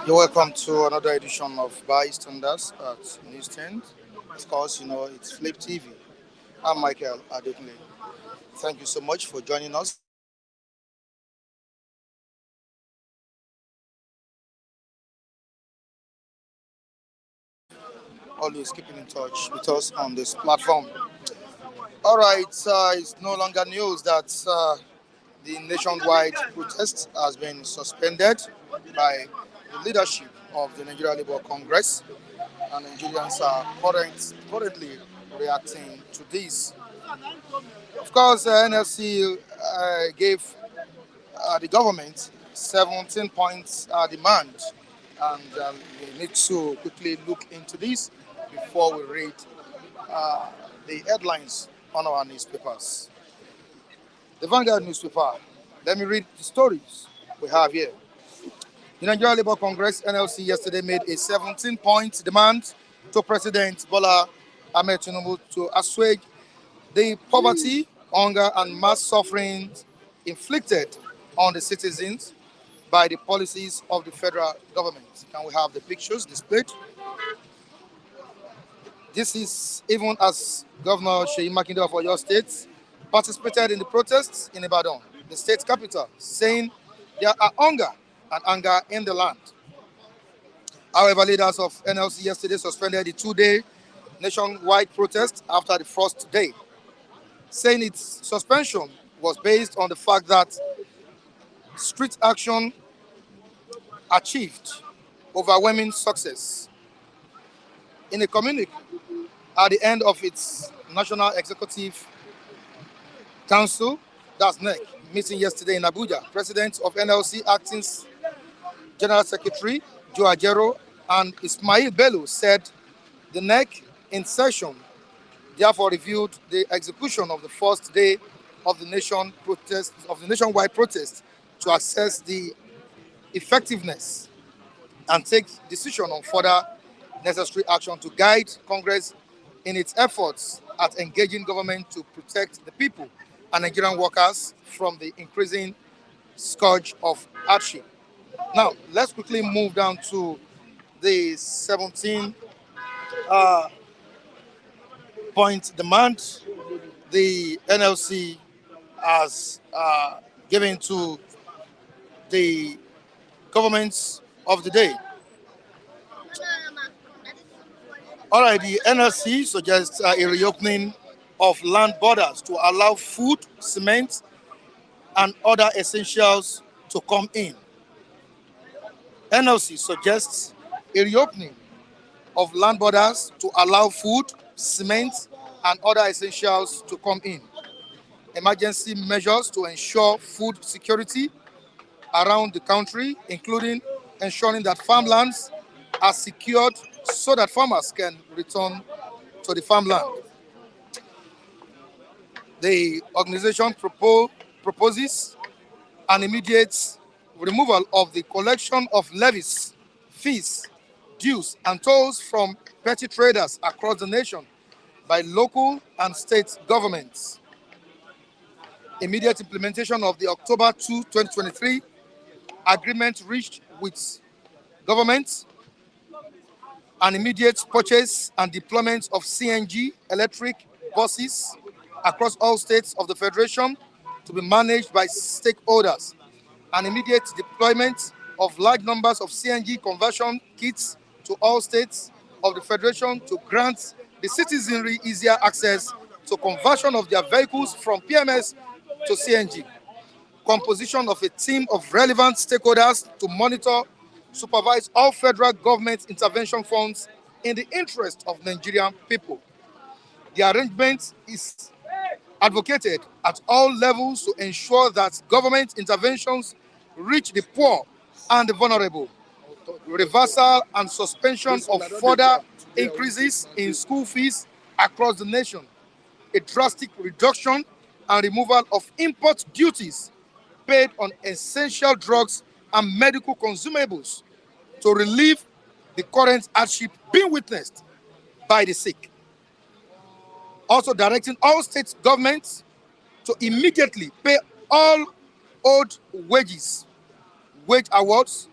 You're welcome to another edition of Bystanders at Newsstand. Of course, it's Flip TV. I'm Michael Adekunle. Thank you so much for joining us. Always keeping in touch with us on this platform. All right, it's no longer news that the nationwide protest has been suspended by the leadership of the Nigeria Labour Congress, and Nigerians are currently reacting to this. Of course, NLC gave the government 17 points demand, and we need to quickly look into this before we read uh, the headlines on our newspapers. The Vanguard newspaper. Let me read the stories we have here. The Nigeria Labour Congress (NLC) yesterday made a 17-point demand to President Bola Ahmed Tinubu to assuage the poverty, hunger, and mass suffering inflicted on the citizens by the policies of the federal government. Can we have the pictures displayed? This is even as Governor Sheyi Makinde of Oyo State participated in the protests in Ibadan, the state capital, saying there are hunger and anger in the land. However, leaders of NLC yesterday suspended the two-day nationwide protest after the first day, saying its suspension was based on the fact that street action achieved overwhelming success. In a communique at the end of its National Executive Council, that's NEC, meeting yesterday in Abuja, President of NLC Acting General Secretary Joe Ajero and Ismail Bello said the NEC in session therefore reviewed the execution of the first day of the nationwide protest to assess the effectiveness and take decision on further necessary action to guide Congress in its efforts at engaging government to protect the people and Nigerian workers from the increasing scourge of hardship. Now, let's quickly move down to the 17 point demand the NLC has given to the governments of the day. All right, the NLC suggests a reopening of land borders to allow food, cement, and other essentials to come in. NLC suggests a reopening of land borders to allow food, cement, and other essentials to come in. Emergency measures to ensure food security around the country, including ensuring that farmlands are secured so that farmers can return to the farmland. The organization proposes an immediate removal of the collection of levies, fees, dues, and tolls from petty traders across the nation by local and state governments. Immediate implementation of the October 2, 2023 agreement reached with government, an immediate purchase and deployment of CNG electric buses across all states of the Federation to be managed by stakeholders, an immediate deployment of large numbers of CNG conversion kits to all states of the Federation to grant the citizenry easier access to conversion of their vehicles from PMS to CNG. Composition of a team of relevant stakeholders to monitor, supervise all federal government intervention funds in the interest of Nigerian people. The arrangement is advocated at all levels to ensure that government interventions reach the poor and the vulnerable. Reversal and suspension of further increases in school fees across the nation. A drastic reduction and removal of import duties paid on essential drugs and medical consumables to relieve the current hardship being witnessed by the sick. Also directing all state governments to immediately pay all owed wages, wage awards,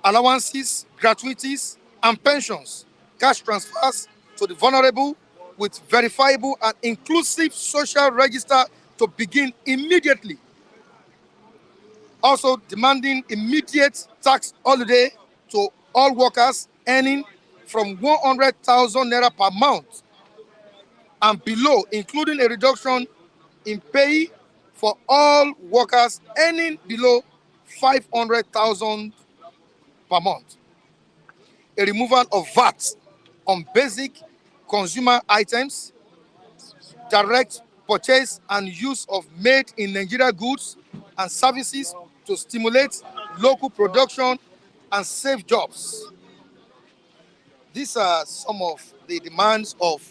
allowances, gratuities, and pensions, cash transfers to the vulnerable with verifiable and inclusive social register to begin immediately. Also demanding immediate tax holiday to all workers earning from 100,000 naira per month and below, including a reduction in pay for all workers earning below 500,000 per month, a removal of VAT on basic consumer items, direct purchase and use of made in Nigeria goods and services to stimulate local production and save jobs. These are some of the demands of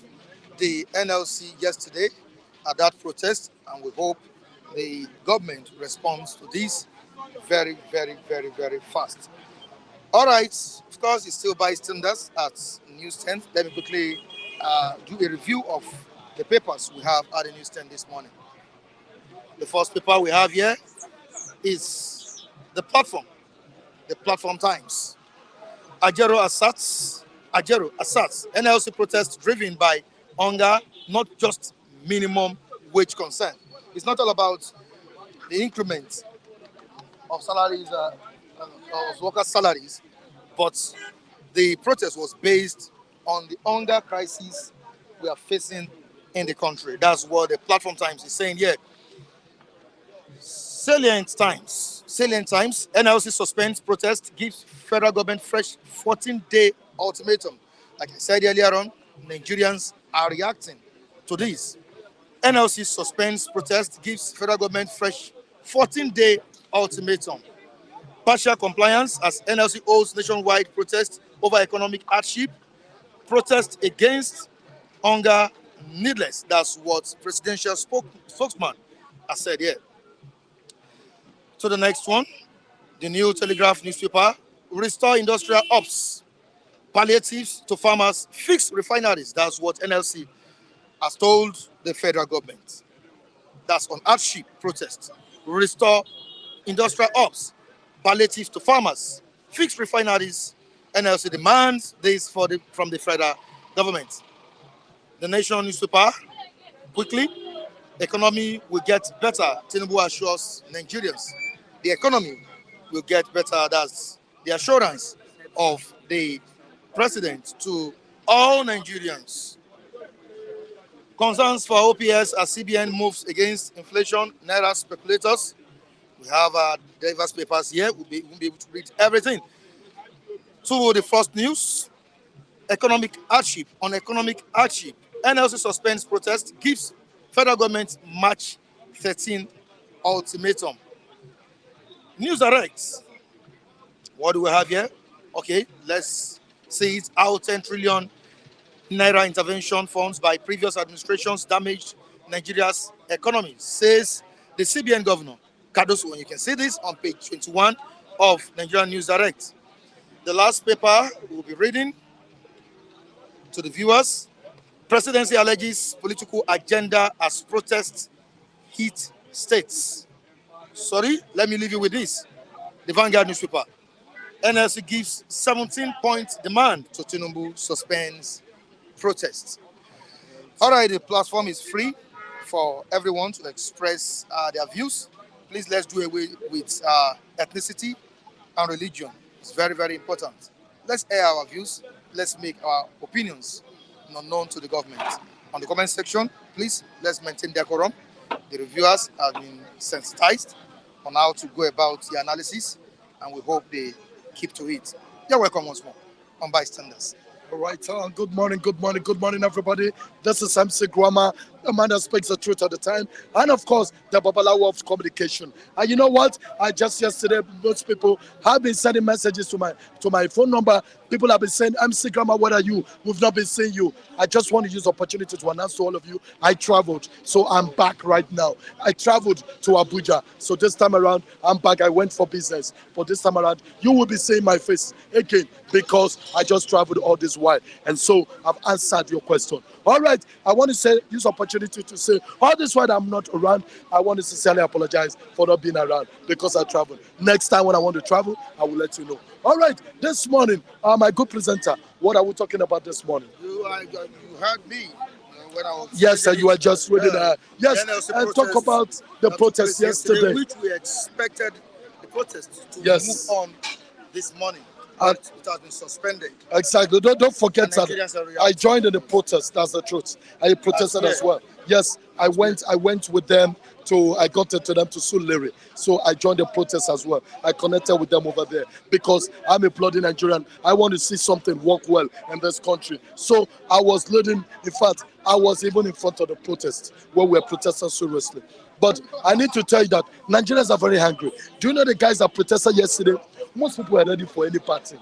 the NLC yesterday at that protest, and we hope the government responds to this very, very, very, very fast. All right, of course, it's still bystanders at newsstand. Let me quickly do a review of the papers we have at the newsstand this morning. The first paper we have here is the Platform Times. Ajero asserts, NLC protest driven by hunger, not just minimum wage concern. It's not all about the increment of salaries, of workers' salaries, but the protest was based on the hunger crisis we are facing in the country. That's what the Platform Times is saying here. Salient Times, NLC suspends protest, gives federal government fresh 14-day ultimatum. Like I said earlier on, Nigerians are reacting to this. NLC suspends protest, gives federal government fresh 14-day ultimatum. Partial compliance as NLC holds nationwide protest over economic hardship. Protest against hunger needless. That's what presidential spokesman has said here. So the next one, the New Telegraph newspaper, restore industrial ops, palliatives to farmers, fix refineries. That's what NLC has told the federal government. That's on hardship protest. Restore industrial ops, palliatives to farmers, fix refineries. NLC demands this from the federal government. The Nation newspaper, quickly, economy will get better. Tinubu assures Nigerians. The economy will get better. That's the assurance of the president to all Nigerians. Concerns for OPS as CBN moves against inflation, Naira speculators. We have diverse papers here. We'll be able to read everything. To the first news, economic hardship. On economic hardship, NLC suspends protest, gives federal government March 13 ultimatum. News Direct. What do we have here? Okay, let's see it. How 10 trillion Naira intervention funds by previous administrations damaged Nigeria's economy, says the CBN governor, Kanu. You can see this on page 21 of Nigerian News Direct. The last paper we'll be reading to the viewers. Presidency alleges political agenda as protests hit states. Sorry, let me leave you with this. The Vanguard newspaper. NLC gives 17-point demand to Tinubu suspends protests. All right, the platform is free for everyone to express their views. Please, let's do away with ethnicity and religion. It's very, very important. Let's air our views. Let's make our opinions known to the government. On the comment section, please, let's maintain decorum. The reviewers have been sensitized on how to go about the analysis, and we hope they keep to it. You're welcome once more on Bystanders. All right, good morning, everybody. This is MC Grama, the man that speaks the truth at the time, and of course, the Babalawo of communication. And you know what? I just yesterday, most people have been sending messages to my phone number. People have been saying, MC Grama, what are you? We've not been seeing you. I just want to use the opportunity to announce to all of you, I traveled, so I'm back right now. I traveled to Abuja, so this time around, I'm back. I went for business, but this time around, you will be seeing my face again because I just traveled all this while, and so I've answered your question. All right, I want to use opportunity to say, all this while I'm not around, I want to sincerely apologize for not being around because I traveled. Next time when I want to travel, I will let you know. All right, this morning, my good presenter, what are we talking about this morning? You heard me when I was... Yes, sir, you were just reading. Yes, and talk about the protest yesterday. Which we expected the protest to move on this morning. And it has been suspended. Exactly. Don't forget that I joined in the protest. That's the truth. I protested as well. Yes, I went with them I got into them to Sulere. So I joined the protest as well. I connected with them over there because I'm a bloody Nigerian. I want to see something work well in this country. So I was leading, in fact, I was even in front of the protest where we were protesting seriously. But I need to tell you that Nigerians are very hungry. Do you know the guys that protested yesterday? Most people are ready for any party.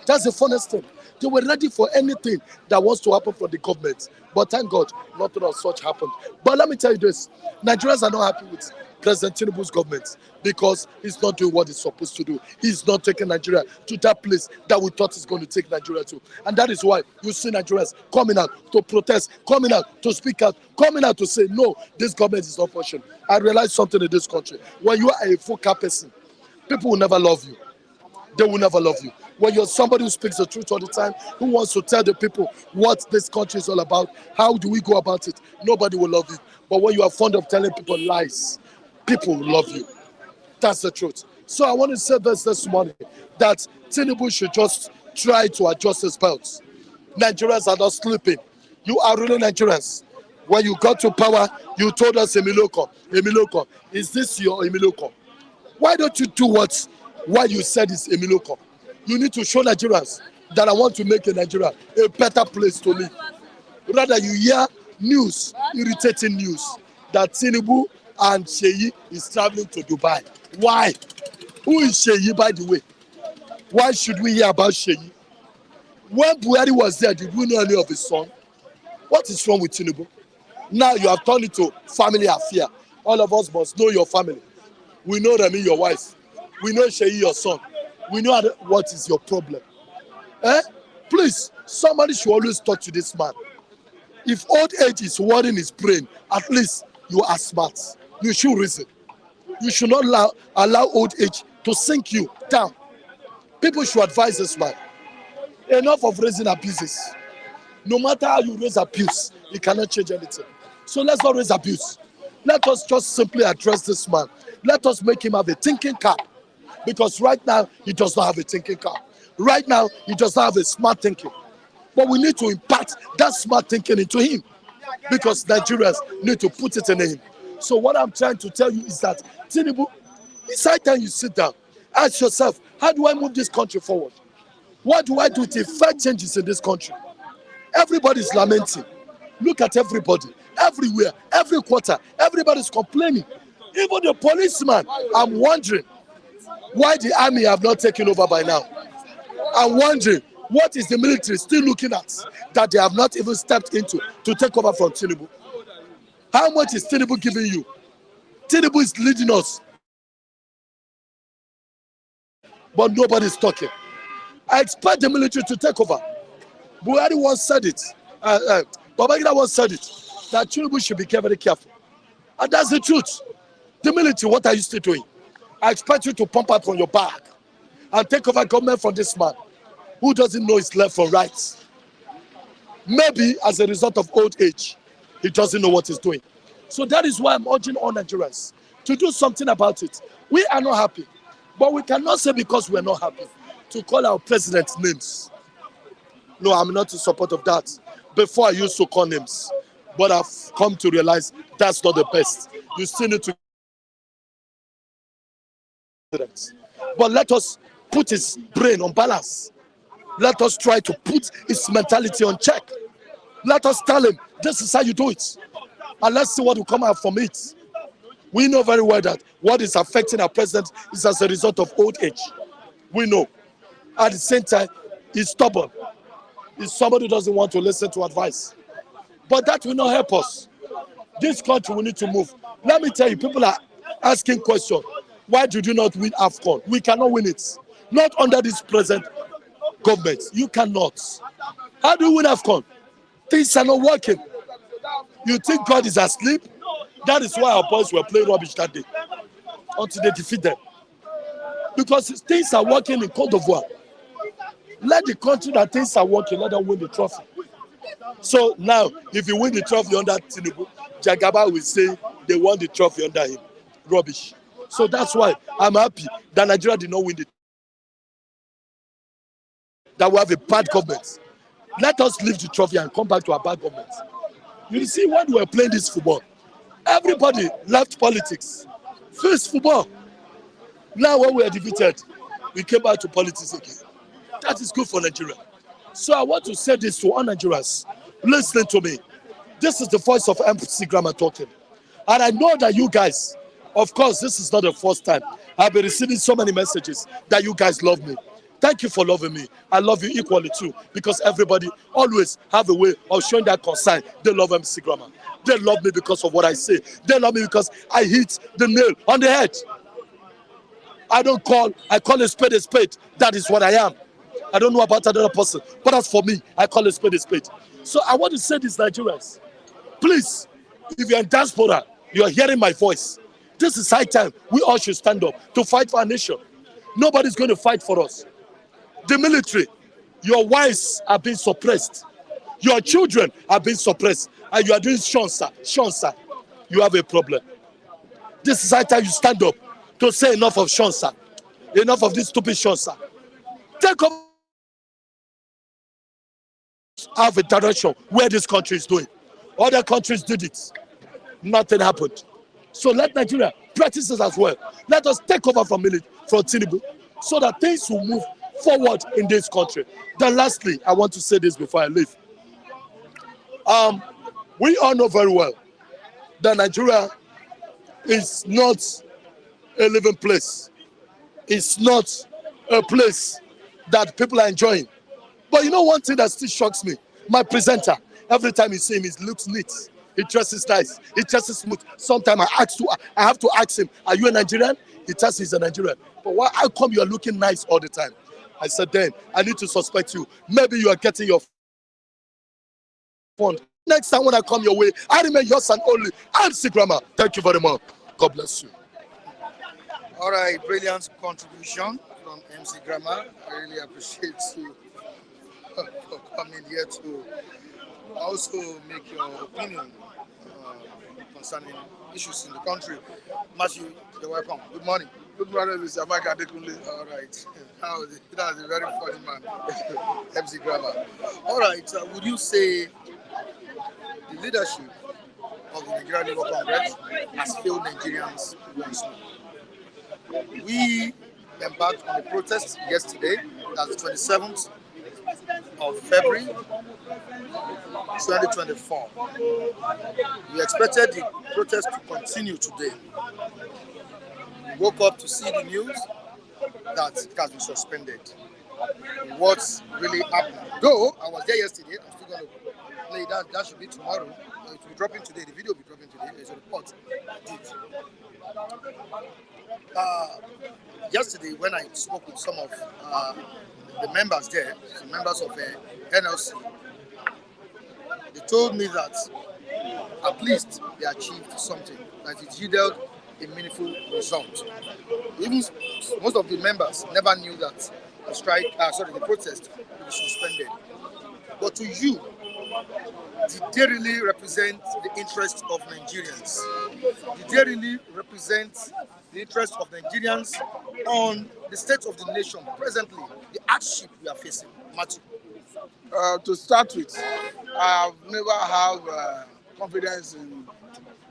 That's the funniest thing. They were ready for anything that wants to happen from the government. But thank God, nothing of such happened. But let me tell you this. Nigerians are not happy with President Tinubu's government because he's not doing what he's supposed to do. He's not taking Nigeria to that place that we thought he's going to take Nigeria to. And that is why you see Nigerians coming out to protest, coming out to speak out, coming out to say, no, this government is not functioning. I realized something in this country. When you are a focal person, people will never love you. They will never love you. When you're somebody who speaks the truth all the time, who wants to tell the people what this country is all about, how do we go about it, nobody will love you. But when you are fond of telling people lies, people will love you. That's the truth. So I want to say this morning, that Tinubu should just try to adjust his belts. Nigerians are not sleeping. You are really Nigerians. When you got to power, you told us Emiloko. Is this your Emiloko? Why don't you do why you said it's Emiloko? You need to show Nigerians that I want to make a Nigeria a better place to live. Rather, you hear news, irritating news, that Tinubu and Sheyi is traveling to Dubai. Why? Who is Sheyi, by the way? Why should we hear about Sheyi? When Buhari was there, did we know any of his son? What is wrong with Tinubu? Now you have turned it to family affair. All of us must know your family. We know Remi, your wife. We know Sheyi, your son. We know what is your problem. Please, somebody should always talk to this man. If old age is worrying his brain, at least you are smart. You should reason. You should not allow old age to sink you down. People should advise this man. Enough of raising abuses. No matter how you raise abuse, it cannot change anything. So let's not raise abuse. Let us just simply address this man. Let us make him have a thinking cap. Because right now, he does not have a thinking cap. Right now, he does not have a smart thinking. But we need to impart that smart thinking into him. Because Nigerians need to put it in him. So what I'm trying to tell you is that, Tinubu, it's high time you sit down. Ask yourself, how do I move this country forward? What do I do to effect changes in this country? Everybody's lamenting. Look at everybody. Everywhere, every quarter, everybody's complaining. Even the policeman, I'm wondering why the army have not taken over by now. I'm wondering what is the military still looking at that they have not even stepped into to take over from Tinubu. How much is Tinubu giving you? Tinubu is leading us. But nobody's talking. I expect the military to take over. Buhari once said it. Babangida once said it. That Tinubu should be very careful. And that's the truth. The military, what are you still doing? I expect you to pump out from your back and take over government from this man who doesn't know his left from right. Maybe as a result of old age, he doesn't know what he's doing. So that is why I'm urging all Nigerians to do something about it. We are not happy, but we cannot say because we are not happy to call our president's names. No, I'm not in support of that. Before I used to call names, but I've come to realize that's not the best. You still need to. But let us put his brain on balance. Let us try to put his mentality on check. Let us tell him, this is how you do it. And let's see what will come out from it. We know very well that what is affecting our president is as a result of old age. We know. At the same time, he's stubborn. He's somebody who doesn't want to listen to advice. But that will not help us. This country will need to move. Let me tell you, people are asking questions. Why did you not win AFCON? We cannot win it. Not under this present government. You cannot. How do you win AFCON? Things are not working. You think God is asleep? That is why our boys were playing rubbish that day. Until they defeat them. Because things are working in Côte d'Ivoire. Let the country that things are working, let them win the trophy. So now, if you win the trophy under Tinubu, Jagaba will say they won the trophy under him. Rubbish. So that's why I'm happy that Nigeria did not win the that we have a bad government. Let us leave the trophy and come back to our bad government. You see, when we were playing this football, everybody left politics, faced football. Now when we are defeated, we came back to politics again. That is good for Nigeria. So I want to say this to all Nigerians. Listen to me. This is the voice of MC Grama talking. And I know that you guys, of course, this is not the first time. I've been receiving so many messages that you guys love me. Thank you for loving me. I love you equally too, because everybody always have a way of showing that concern. They love MC Grama. They love me because of what I say. They love me because I hit the nail on the head. I call a spade a spade. That is what I am. I don't know about another person, but as for me, I call a spade a spade. So I want to say this, Nigerians. Please, if you're in diaspora, you're hearing my voice. This is high time. We all should stand up to fight for our nation. Nobody's going to fight for us. The military, your wives are being suppressed. Your children are being suppressed. And you are doing Shansa. You have a problem. This is high time you stand up to say enough of Shansa. Enough of this stupid Shansa. Take up have a direction where this country is doing. Other countries did it. Nothing happened. So let Nigeria practice this as well. Let us take over from Tinubu so that things will move forward in this country. Then lastly, I want to say this before I leave. We all know very well that Nigeria is not a living place. It's not a place that people are enjoying. But you know one thing that still shocks me? My presenter, every time you see him, he looks neat. He dresses nice. He dresses smooth. Sometimes I have to ask him, are you a Nigerian? He tells he's a Nigerian. But why? How come you are looking nice all the time? I said, then I need to suspect you. Maybe you are getting your fund. Next time when I come your way, I remain yours and only. MC Grama. Thank you very much. God bless you. All right, brilliant contribution from MC Grama. I really appreciate you for coming here to also make your opinion concerning issues in the country. Matthew, you're welcome. Good morning. Good morning, Mr. Mike Adekunle. All right. That was a very funny man, MC Grama. All right. Would you say the leadership of the Nigerian Labour Congress has failed Nigerians once more? We embarked on a protest yesterday, that's the 27th of February 2024. We expected the protest to continue today. We woke up to see the news that it has been suspended. What's really happening? Though I was there yesterday, I'm still going to play that. That should be tomorrow. It will be dropping today. The video will be dropping today. There's a report I did. Yesterday, when I spoke with some of the members there, some members of NLC, they told me that at least they achieved something, that it yielded a meaningful result. Even most of the members never knew that the protest will be suspended. But to you, did they really represent the interests of Nigerians? Did they really represent the interests of Nigerians on the state of the nation presently, the hardship we are facing? Matthew. To start with, I've never have confidence in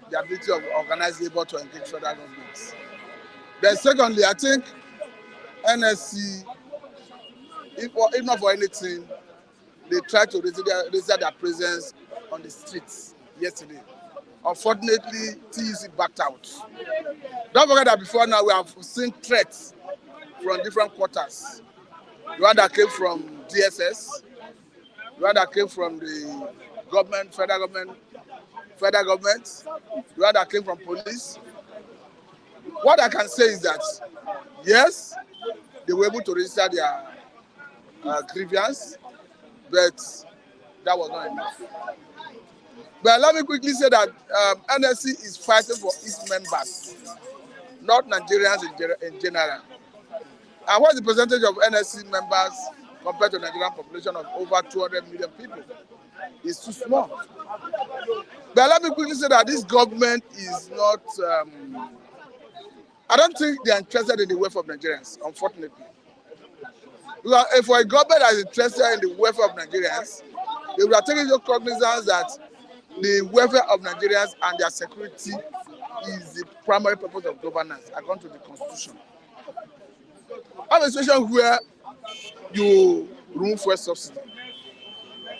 the ability of organized labor to engage federal governments. Then secondly, I think NSC, if not for anything, they tried to register their presence on the streets yesterday. Unfortunately, TEC backed out. Don't forget that before now we have seen threats from different quarters. The one that came from DSS, the one that came from the government, federal government, the one that came from police. What I can say is that, yes, they were able to register their grievance, but that was not enough. But let me quickly say that NLC is fighting for its members, not Nigerians in general. And what's the percentage of NLC members compared to the Nigerian population of over 200 million people? It's too small. But let me quickly say that this government is not, I don't think they're interested in the welfare of Nigerians, unfortunately. Because if a government that is interested in the welfare of Nigerians, they would have taken into cognizance that the welfare of Nigerians and their security is the primary purpose of governance according to the Constitution. Have a situation where you remove fuel subsidy.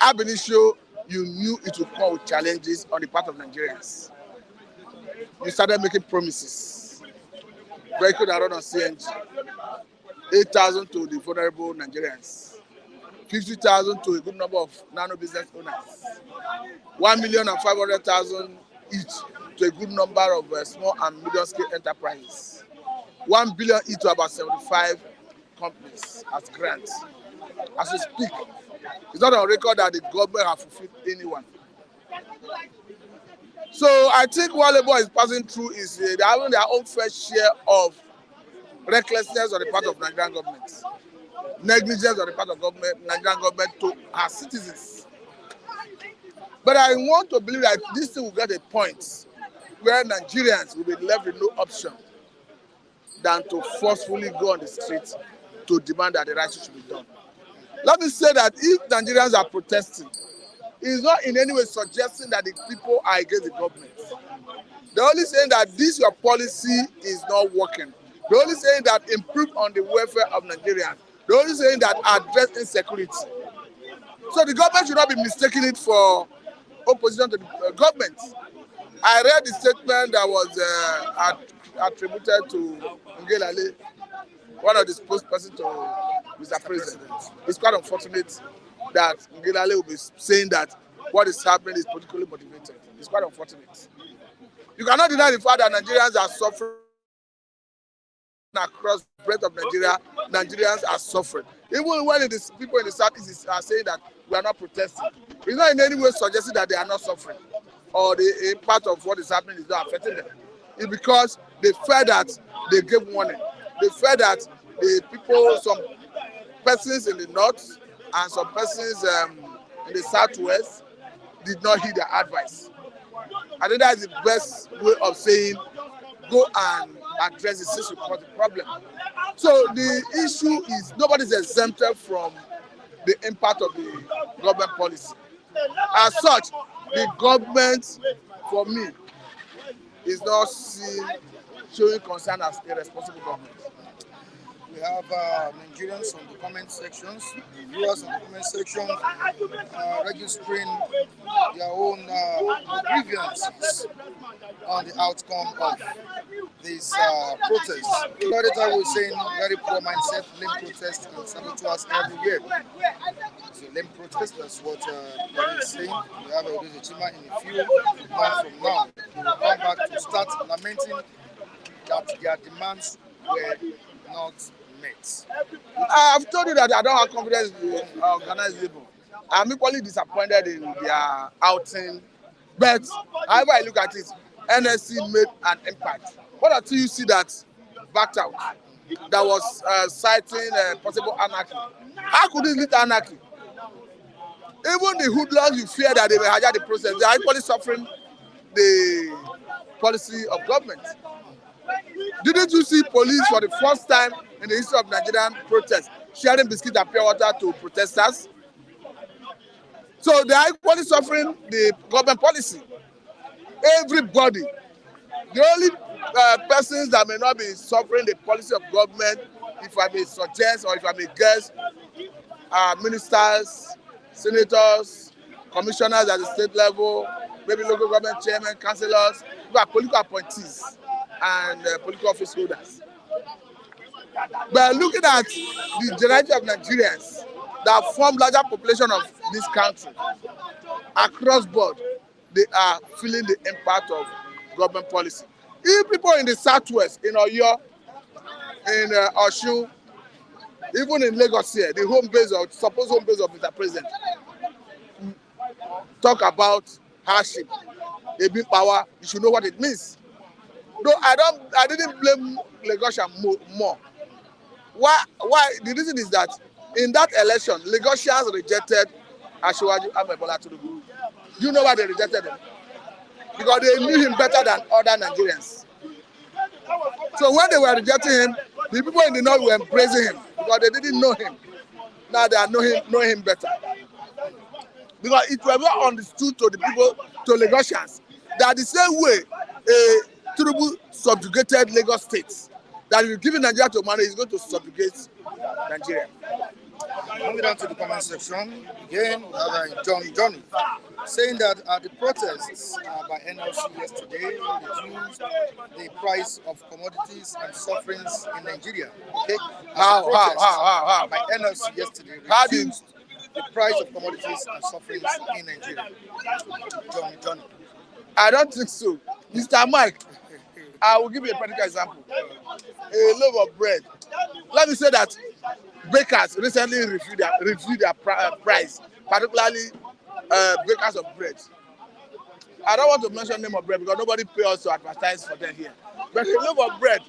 Ab initio, you knew it would come with challenges on the part of Nigerians. You started making promises. Vehicles that run on CNG, 8,000 to the vulnerable Nigerians, 50,000 to a good number of nano business owners, 1,500,000 each to a good number of small and medium scale enterprises, 1 billion each to about 75 companies as grants. As we speak, it's not on record that the government has fulfilled anyone. So I think what Labour is passing through is they are having their own fair share of recklessness on the part of Nigerian government, negligence on the part of Nigerian government to our citizens. But I want to believe that this thing will get a point where Nigerians will be left with no option than to forcefully go on the street to demand that the right should be done. Let me say that if Nigerians are protesting, it's not in any way suggesting that the people are against the government. They're only saying that this your policy is not working. They're only saying that improve on the welfare of Nigerians. They're only saying that address insecurity. So the government should not be mistaking it for opposition to the government. I read the statement that was attributed to Ngelale, one of the spokespersons to Mr. President. It's quite unfortunate that Ngelale will be saying that what is happening is politically motivated. It's quite unfortunate. You cannot deny the fact that Nigerians are suffering across the breadth of Nigeria. Nigerians are suffering. Even when it is people in the southeast are saying that we are not protesting, it's not in any way suggesting that they are not suffering or the impact of what is happening is not affecting them. It's because they fear that they gave warning. They fear that the people, some persons in the north and some persons in the southwest did not heed their advice. I think that's the best way of saying go and address the since cause the problem. So the issue is nobody's exempted from the impact of the government policy. As such, the government, for me, is not seen showing concern as a responsible government. We have Nigerians on the comment sections, viewers on the comment section, registering their own grievances on the outcome of this protest. The auditor was saying very poor mindset, lame protest and saboteurs everywhere. So lame protest, that's what they is saying. We have a Legitimacy in a few months from now. They will come back to start lamenting that their demands were not met. I've told you that I don't have confidence in organized labor. I'm equally disappointed in their outing. But however I look at it, NLC made an impact. What until you see that backed out, that was citing possible anarchy. How could it lead to anarchy? Even the hoodlums, you fear that they will hijack the process. They are equally suffering the policy of government. Didn't you see police for the first time in the history of Nigerian protests sharing biscuits and pure water to protesters? So they are equally suffering the government policy. Everybody. The only persons that may not be suffering the policy of government, if I may suggest or if I may guess, are ministers, senators, commissioners at the state level, maybe local government chairmen, councillors, who are political appointees and political office holders. But looking at the generality of Nigerians that form larger population of this country, across board, they are feeling the impact of government policy. Even people in the southwest, in Oyo, in Osun, even in Lagos here, the home base or supposed home base of Mr. President, talk about hardship, a big power. You should know what it means. Though I didn't blame Lagosian more. Why? The reason is that in that election, Lagosians rejected Asiwaju Ahmed Bola Tinubu. You know why they rejected him? Because they knew him better than other Nigerians. So when they were rejecting him, the people in the north were embracing him because they didn't know him. Now they are know him better. Because it was well understood to the people, to Lagosians, that the same way a Tinubu subjugated Lagos State, that if you give Nigeria to money, is going to subjugate Nigeria. Moving on to the comment section, again, we have Johnny saying that the protests by NLC yesterday reduced the price of commodities and sufferings in Nigeria. Okay, How? by NLC yesterday reduced the price of commodities and sufferings in Nigeria. Johnny. I don't think so. Mr. Mike, I will give you a practical example. A loaf of bread. Let me say that bakers recently reviewed their price, particularly bakers of bread. I don't want to mention name of bread because nobody pays us to advertise for them here. But a loaf of bread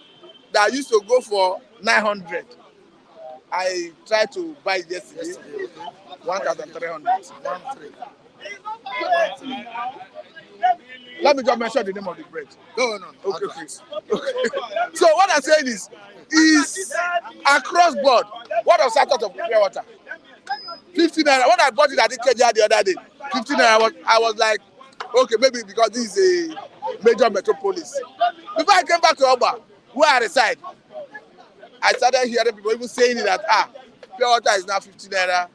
that used to go for 900, I tried to buy it yesterday, 1,300. Let me just mention the name of the bread. No. Okay. So what I'm saying is across board. What was I thought of pure water? 15 naira. When I bought it at the KJ the other day, 15 naira. I was like, okay, maybe because this is a major metropolis. Before I came back to Oba, where I reside, I started hearing people even saying that pure water is now 15 naira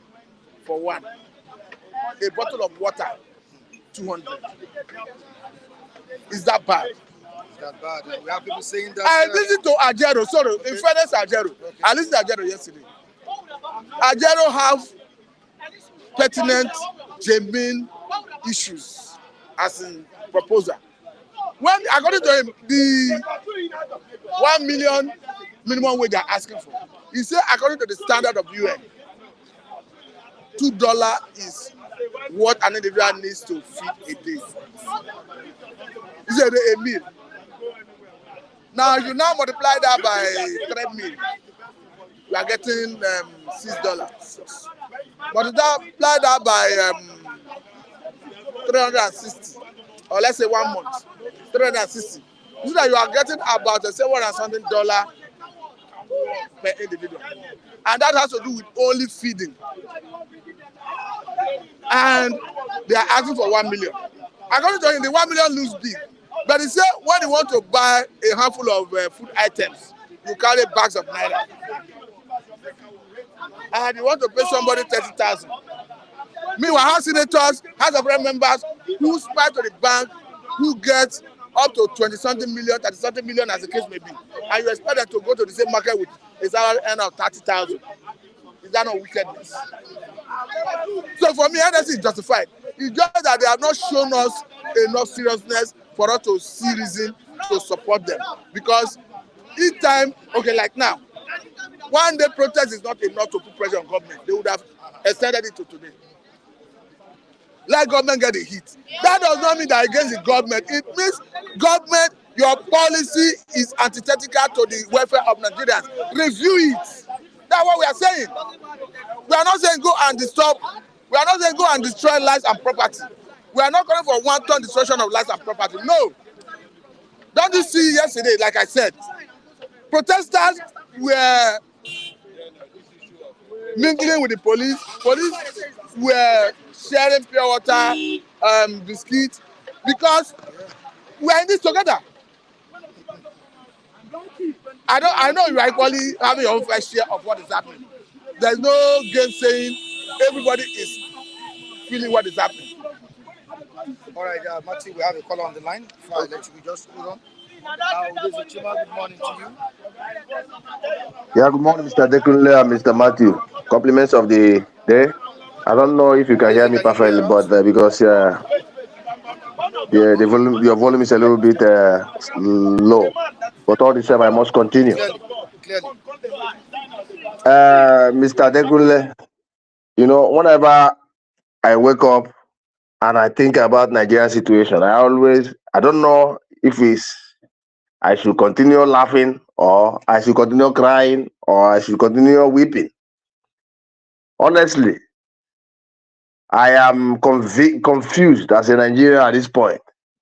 for one. A bottle of water, 200. Is that bad? That bad. We have people saying that. I listened to Ajero. Sorry, in fairness, Ajero. Okay. I listened to Ajero yesterday. Ajero have pertinent, genuine issues as in proposal. When, according to him, the 1 million minimum wage they are asking for, he said, according to the standard of UN, $2 is what an individual needs to feed a day. He said a meal. Now you now multiply that by 3 meal, you are getting $6. Multiply that by 360, or let's say 1 month, 360. So that you are getting about $700 and something per individual, and that has to do with only feeding. And they are asking for 1 million. According to him, the 1 million looks big. But he said when you want to buy a handful of food items, you carry bags of naira. And you want to pay somebody 30,000. Meanwhile, House senators, House of Rep members who spy to the bank, who get up to 20-something million, 30-something million as the case may be. And you expect them to go to the same market with a salary earn of 30,000. Is that not wickedness? So for me, NLC is justified. It's just that they have not shown us enough seriousness for us to see reason to support them. Because each time, okay, like now, one day protest is not enough to put pressure on government. They would have extended it to today. Let government get the heat. That does not mean that against the government. It means government, your policy is antithetical to the welfare of Nigerians. Review it. That's what we are saying. We are not saying go and disturb. We are not saying go and destroy lives and property. We are not calling for wanton destruction of lives and property. No. Don't you see yesterday, like I said, protesters were mingling with the police. Police were sharing pure water, biscuits, because we are in this together. I know you are equally having your own fair share of what is happening. There's no gainsaying. Everybody is feeling what is happening. All right, Matthew, we have a caller on the line. Before I let you just hold on. Good morning to you. Yeah, good morning, Mr. Dekunle and Mr. Matthew. Compliments of the day. I don't know if you can hear me perfectly, but because the volume, your volume is a little bit low. But all the same, I must continue. Clearly. Mr. Dekunle, you know, whenever I wake up and I think about Nigerian situation, I don't know if I should continue laughing, or I should continue crying, or I should continue weeping. Honestly, I am confused as a Nigerian at this point.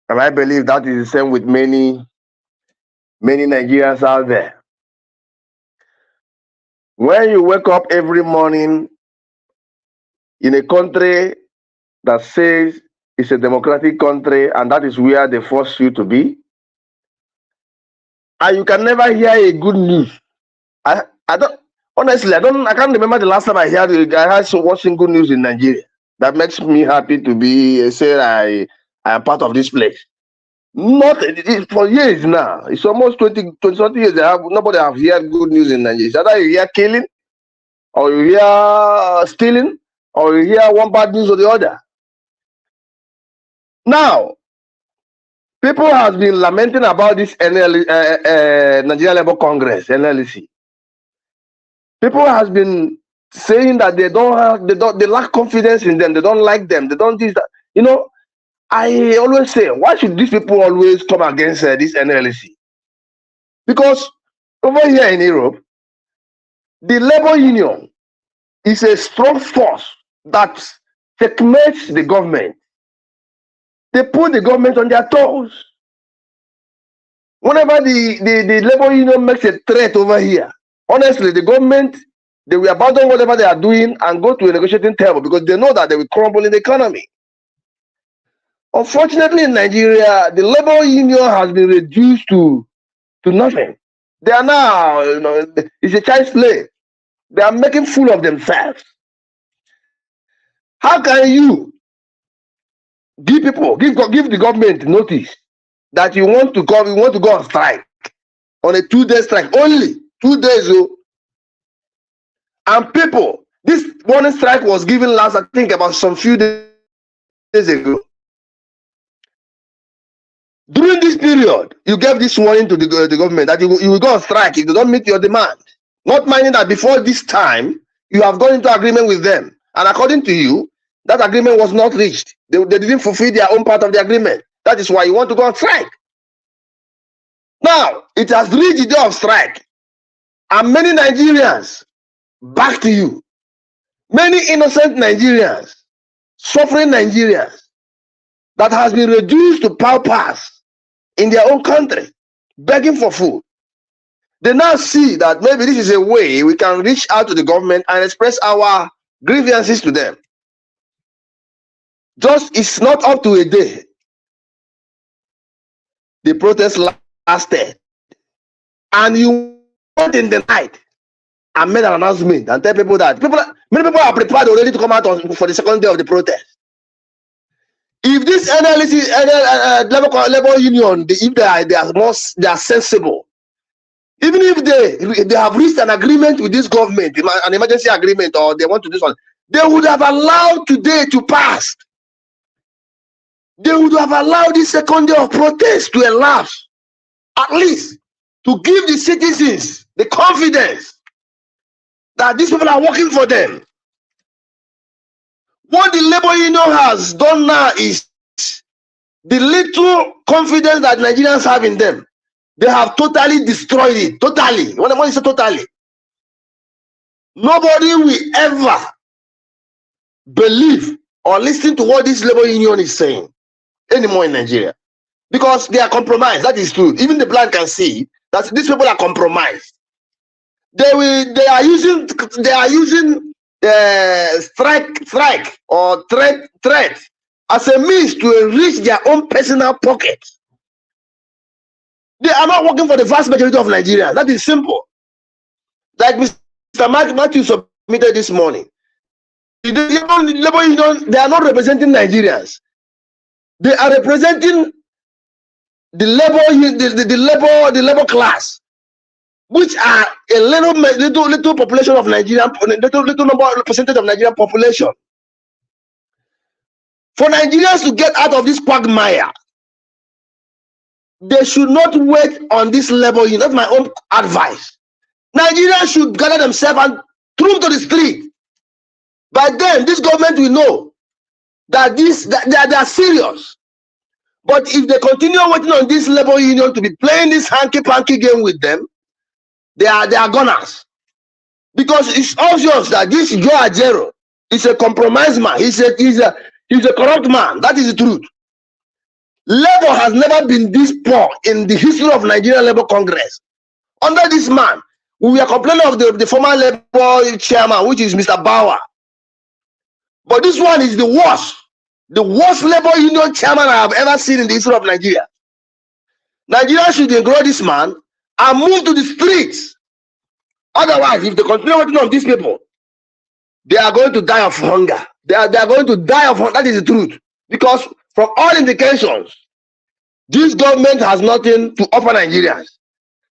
And I believe that is the same with many Nigerians out there. When you wake up every morning in a country that says it's a democratic country and that is where they force you to be. And you can never hear a good news. I don't honestly I can't remember the last time I heard watching good news in Nigeria. That makes me happy to be say I am part of this place. Not for years now. It's almost 20 something years. Nobody have heard good news in Nigeria. It's either you hear killing, or you hear stealing, or you hear one bad news or the other. Now, people have been lamenting about this Nigeria Labour Congress, NLC. People have been saying that they lack confidence in them. They don't like them. They don't do that. You know, I always say, why should these people always come against this NLC? Because over here in Europe, the labor union is a strong force that checkmates the government. They put the government on their toes. Whenever the labor union makes a threat over here, honestly, the government, they will abandon whatever they are doing and go to a negotiating table because they know that they will crumble in the economy. Unfortunately, in Nigeria, the labor union has been reduced to nothing. They are now, it's a child's play. They are making fool of themselves. How can you give the government notice that you want to go on strike on a 2-day strike, only 2 days, and people, this warning strike was given last, I think, about some few days ago. During this period, you gave this warning to the government that you will go on strike if they don't meet your demand. Not minding that before this time, you have gone into agreement with them. And according to you, that agreement was not reached. They didn't fulfill their own part of the agreement. That is why you want to go on strike. Now, it has reached the day of strike. And many Nigerians, back to you. Many innocent Nigerians, suffering Nigerians, that has been reduced to paupers in their own country, begging for food. They now see that maybe this is a way we can reach out to the government and express our grievances to them. Just it's not up to a day. The protest lasted. And you went in the night and made an announcement and tell people that many people are prepared already to come out for the second day of the protest. If this analysis, labor union, if they are sensible, even if they have reached an agreement with this government, an emergency agreement, or they want to do something, they would have allowed today to pass. They would have allowed this second day of protest to elapse, at least to give the citizens the confidence that these people are working for them. What the labor union has done now is the little confidence that Nigerians have in them. They have totally destroyed it. Totally. When I say totally, nobody will ever believe or listen to what this labor union is saying anymore in Nigeria, because they are compromised. That is true. Even the blind can see that these people are compromised. They are using strike or threat as a means to enrich their own personal pockets. They are not working for the vast majority of Nigerians. That is simple. Like Mr. Matthew submitted this morning. The labor union, they are not representing Nigerians. They are representing the labor class, which are a little population of Nigerian, little percentage of Nigerian population. For Nigerians to get out of this quagmire, they should not wait on this labor union. That's my own advice. Nigerians should gather themselves and troop to the street. By then, this government will know that they are serious. But if they continue waiting on this labor union to be playing this hanky-panky game with them, they are gunners. Because it's obvious that this Joe Ajero is a compromised man. He's a corrupt man. That is the truth. Labor has never been this poor in the history of Nigerian Labour Congress. Under this man, we are complaining of the former Labour chairman, which is Mr. Bauer. But this one is the worst labor union chairman I have ever seen in the history of Nigeria. Nigeria should engrow this man and move to the streets. Otherwise, if they continue working on these people, they are going to die of hunger. They are going to die of hunger. That is the truth. Because from all indications, this government has nothing to offer Nigerians.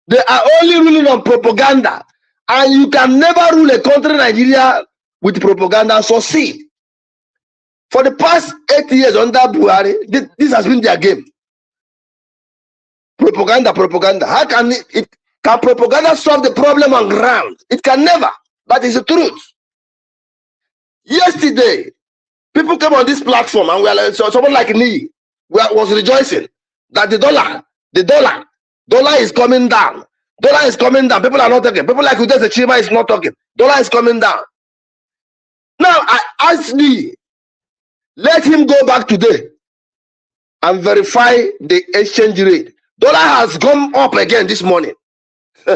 They are only ruling on propaganda. And you can never rule a country, Nigeria, with propaganda and succeed. For the past 8 years under Buhari, this has been their game. Propaganda. How can can propaganda solve the problem on ground? It can never. That is the truth. Yesterday, people came on this platform and we are like, so someone like me was rejoicing that the dollar is coming down. Dollar is coming down. People are not talking. People like Udeze Chima is not talking. Dollar is coming down. Now I ask me, let him go back today and verify the exchange rate. Dollar has gone up again this morning. You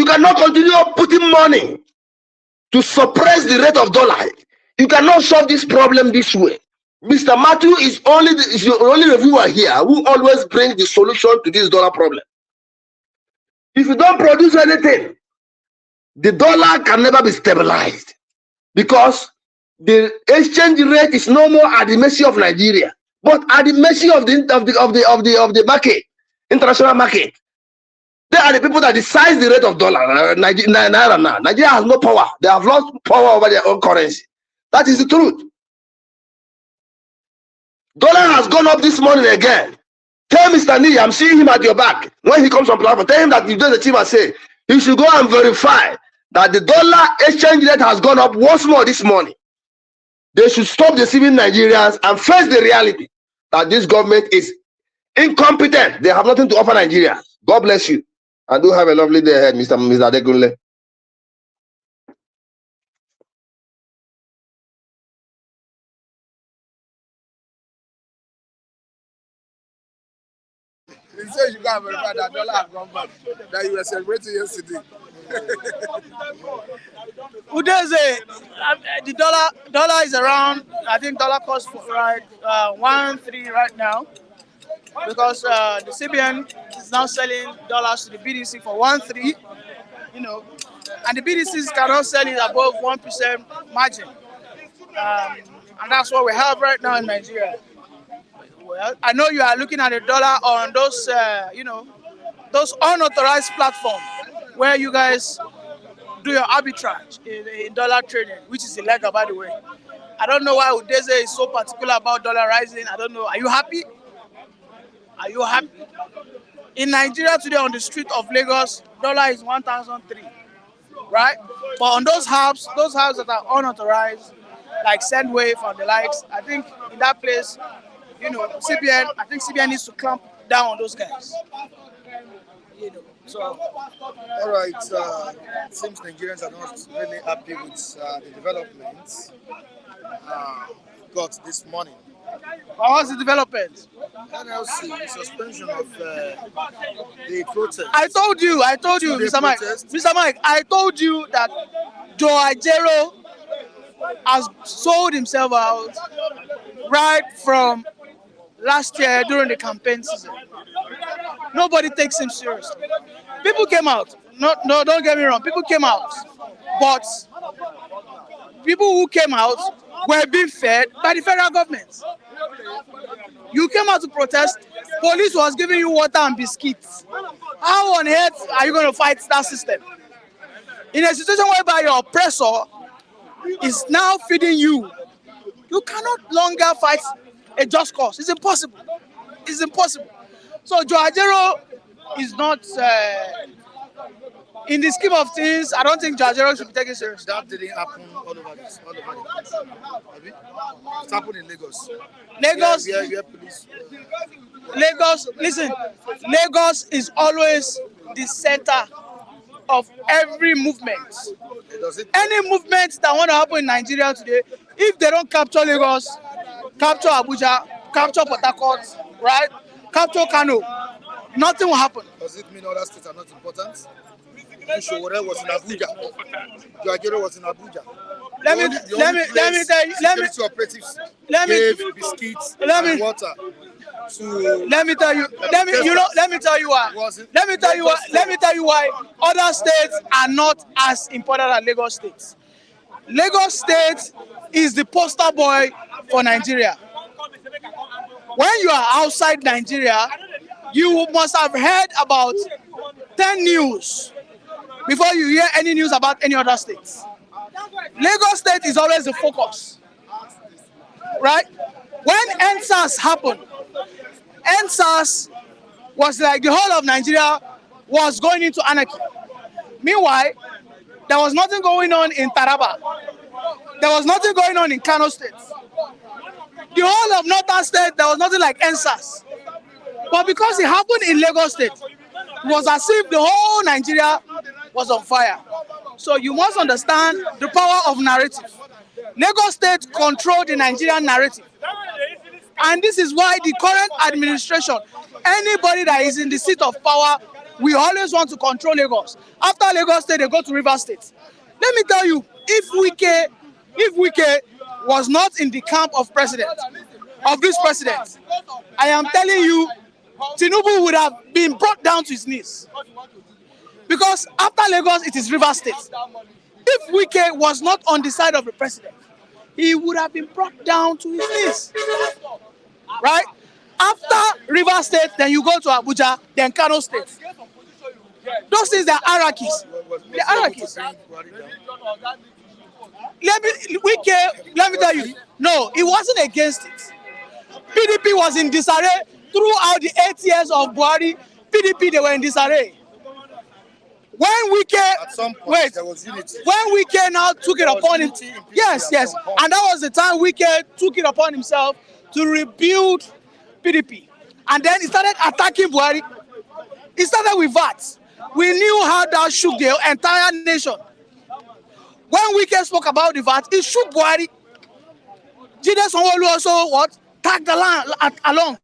cannot continue putting money to suppress the rate of dollar. You cannot solve this problem this way. Mr. Matthew is the only reviewer here who always brings the solution to this dollar problem. If you don't produce anything, the dollar can never be stabilized because the exchange rate is no more at the mercy of Nigeria, but at the mercy of the market, international market. They are the people that decide the rate of dollar. Naira now. Nigeria has no power. They have lost power over their own currency. That is the truth. Dollar has gone up this morning again. Tell Mr. Nee, I'm seeing him at your back. When he comes on platform, tell him that you do the team and say, he should go and verify that the dollar exchange rate has gone up once more this morning. They should stop deceiving Nigerians and face the reality that this government is incompetent. They have nothing to offer Nigerians. God bless you. And do have a lovely day ahead, Mr. Adekunle. He says you can't verify that dollar has gone back that you were celebrating yesterday. Udeze, the dollar is around. I think dollar cost right 1.3 right now, because the CBN is now selling dollars to the BDC for 1.3. You know, and the BDCs cannot sell it above 1% margin, and that's what we have right now in Nigeria. Well, I know you are looking at the dollar on those, those unauthorized platforms where you guys do your arbitrage in dollar trading, which is illegal, by the way. I don't know why Udeze is so particular about dollar rising. I don't know. Are you happy? Are you happy? In Nigeria today, on the street of Lagos, dollar is 1,003, right? But on those hubs that are unauthorized, like Sendwave and the likes, I think in that place, CBN needs to clamp down on those guys. So. All right. It seems Nigerians are not really happy with the developments got this morning. What's the development? NLC suspension of the protest. I told you, Mr. Mike. Mr. Mike, I told you that Joe Ajero has sold himself out right from last year during the campaign season. Nobody takes him seriously. People came out. No, don't get me wrong. People came out, but people who came out were being fed by the federal government. You came out to protest. Police was giving you water and biscuits. How on earth are you going to fight that system? In a situation whereby your oppressor is now feeding you, you cannot longer fight a just cause. It's impossible. It's impossible. So Joe Ajero is not, in the scheme of things, I don't think Joe Ajero should be taken seriously. That didn't happen all over the country. It happened in Lagos. Lagos, police. Lagos, listen, Lagos is always the center of every movement. Any movement that want to happen in Nigeria today, if they don't capture Lagos, capture Abuja, capture Port Harcourt, right? Capture Kanu, nothing will happen. Does it mean other states are not important? Showore was in Abuja. Joagero was in Abuja. let me tell you, security operatives gave biscuits and water to. Let me tell you why. Let me tell you why other states are not as important as Lagos State. Lagos State is the poster boy for Nigeria. When you are outside Nigeria, you must have heard about 10 news before you hear any news about any other states. Lagos State is always the focus, right? When NSAS happened, NSAS was like the whole of Nigeria was going into anarchy. Meanwhile, there was nothing going on in Taraba. There was nothing going on in Kanu State. The whole of Northern State, there was nothing like NSAS. But because it happened in Lagos State, it was as if the whole Nigeria was on fire. So you must understand the power of narrative. Lagos State controlled the Nigerian narrative. And this is why the current administration, anybody that is in the seat of power, we always want to control Lagos. After Lagos State, they go to River State. Let me tell you, if Wike was not in the camp of this president, I am telling you, Tinubu would have been brought down to his knees. Because after Lagos, it is River State. If Wike was not on the side of the president, he would have been brought down to his knees. Right? After River State, then you go to Abuja, then Kano State. Those things are hierarchies. The hierarchies. Let me tell you, no, it wasn't against it. PDP was in disarray throughout the 8 years of Buhari. PDP, they were in disarray. When Wike, At some point, there was unity. when Wike now took it upon him, yes, and that was the time Wike took it upon himself to rebuild PDP. And then he started attacking Buhari. He started with that. We knew how that shook the entire nation. When Wike spoke about the VAT, it shook Buhari. Jide Sanwo-Olu also what? Tagged along.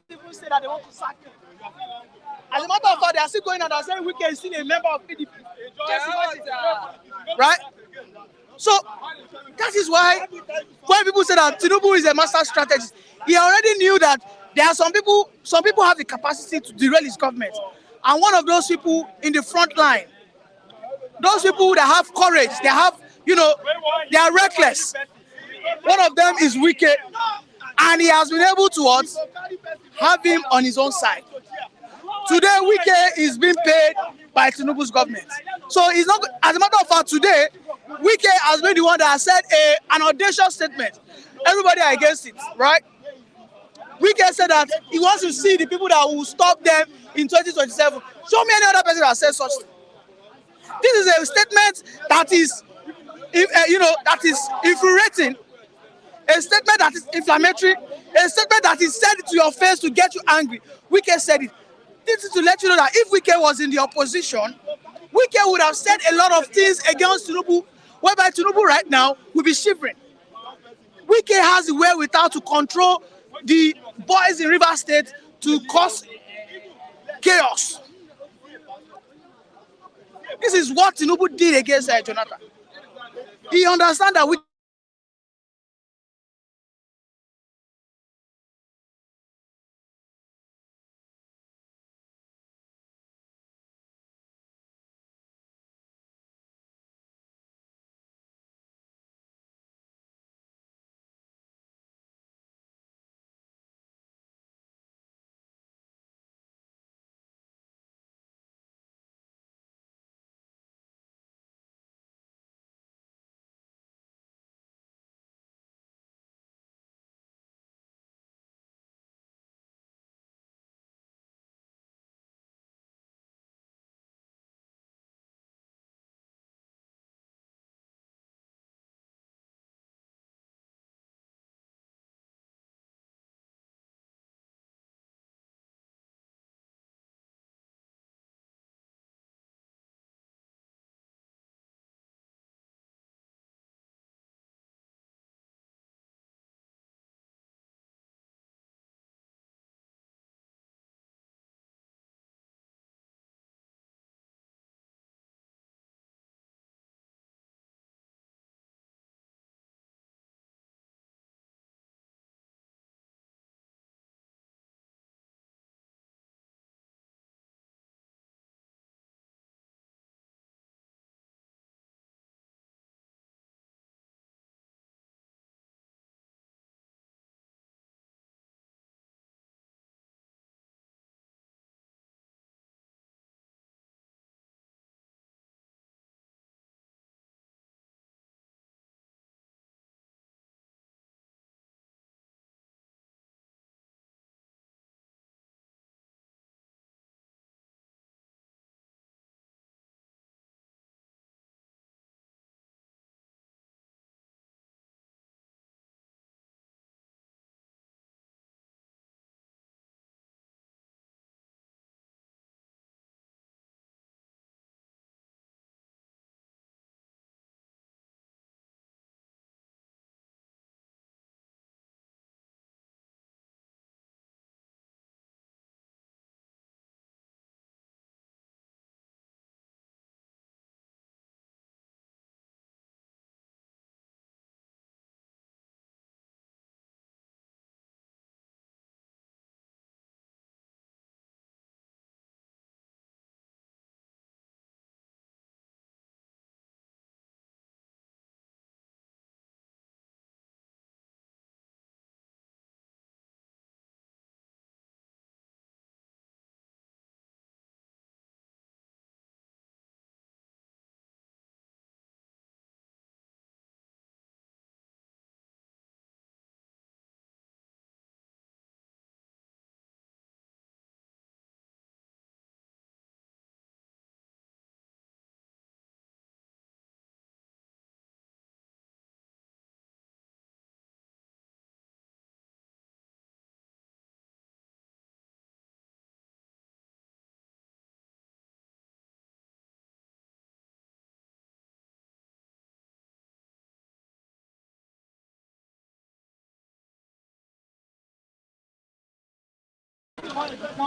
People say that they want to sack him. As a matter of fact, they are still going on and saying Wike is still a member of PDP. Right? So that is why when people say that Tinubu is a master strategist, he already knew that there are some people have the capacity to derail his government. And one of those people in the front line, those people that have courage, they have, they are reckless. One of them is Wike, and he has been able to what? Have him on his own side. Today, Wike is being paid by Tinubu's government. So it's not, as a matter of fact, today, Wike has been the one that has said an audacious statement. Everybody are against it, right? Wike said that he wants to see the people that will stop them in 2027. Show me any other person that says such thing. This is a statement that is, that is infuriating. A statement that is inflammatory, a statement that is said to your face to get you angry. Wike said it. This is to let you know that if Wike was in the opposition, Wike would have said a lot of things against Tinubu, whereby Tinubu right now will be shivering. Wike has the wherewithal to control the boys in River State to cause chaos. This is what Tinubu did against Jonathan. He understands that Wike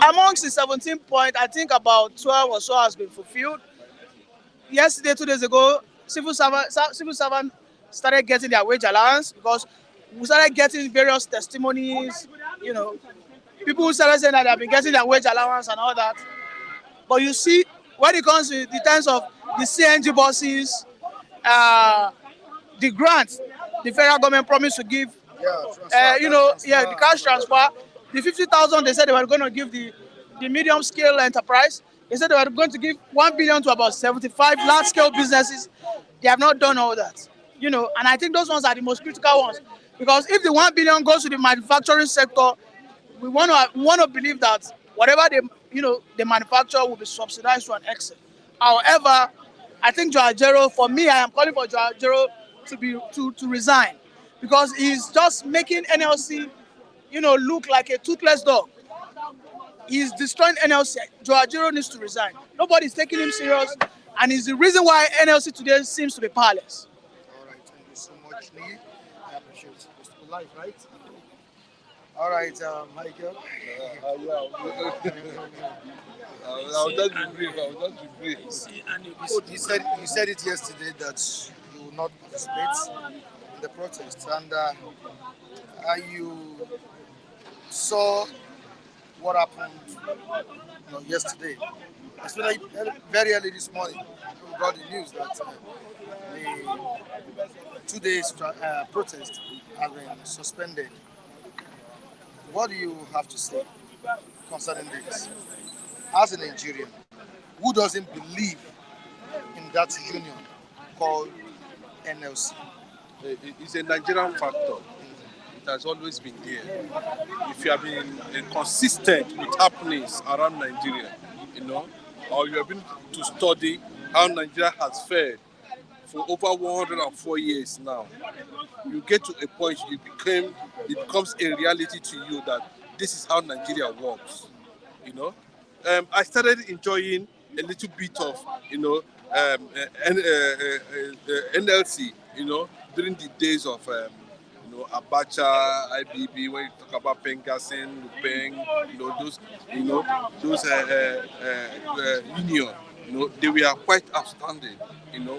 amongst the 17 points, I think about 12 or so has been fulfilled. Yesterday, 2 days ago, civil servant started getting their wage allowance because we started getting various testimonies, you know, people who started saying that they have been getting their wage allowance and all that. But you see, when it comes to the terms of the CNG buses, the grants the federal government promised to give, the cash transfer, the 50,000 they said they were going to give the medium scale enterprise. They said they were going to give 1 billion to about 75 large scale businesses. They have not done all that, and I think those ones are the most critical ones, because if the 1 billion goes to the manufacturing sector, we want to believe that whatever they manufacture will be subsidized to an extent. However, I think Joao Ajero, for me, I am calling for Joao Ajero to resign, because he's just making NLC, look like a toothless dog. He's destroying NLC. Joe Ajero needs to resign. Nobody's taking him serious, and it's the reason why NLC today seems to be powerless. All right, thank you so much, Lee. I appreciate it. It's still live, right? All right, Michael. I'll just be brief. You said it yesterday that you will not participate in the protest, and you saw what happened yesterday. Especially very early this morning, we got the news that the 2 days protest has been suspended. What do you have to say concerning this? As a Nigerian who doesn't believe in that union called NLC? It's a Nigerian factor. It has always been there. If you have been consistent with happenings around Nigeria, or you have been to study how Nigeria has fared for over 104 years now, you get to a point it becomes a reality to you that this is how Nigeria works. I started enjoying a little bit of NLC, during the days of Abacha, IBB, when you talk about Pengasen, Lupeng, those union, they were quite outstanding.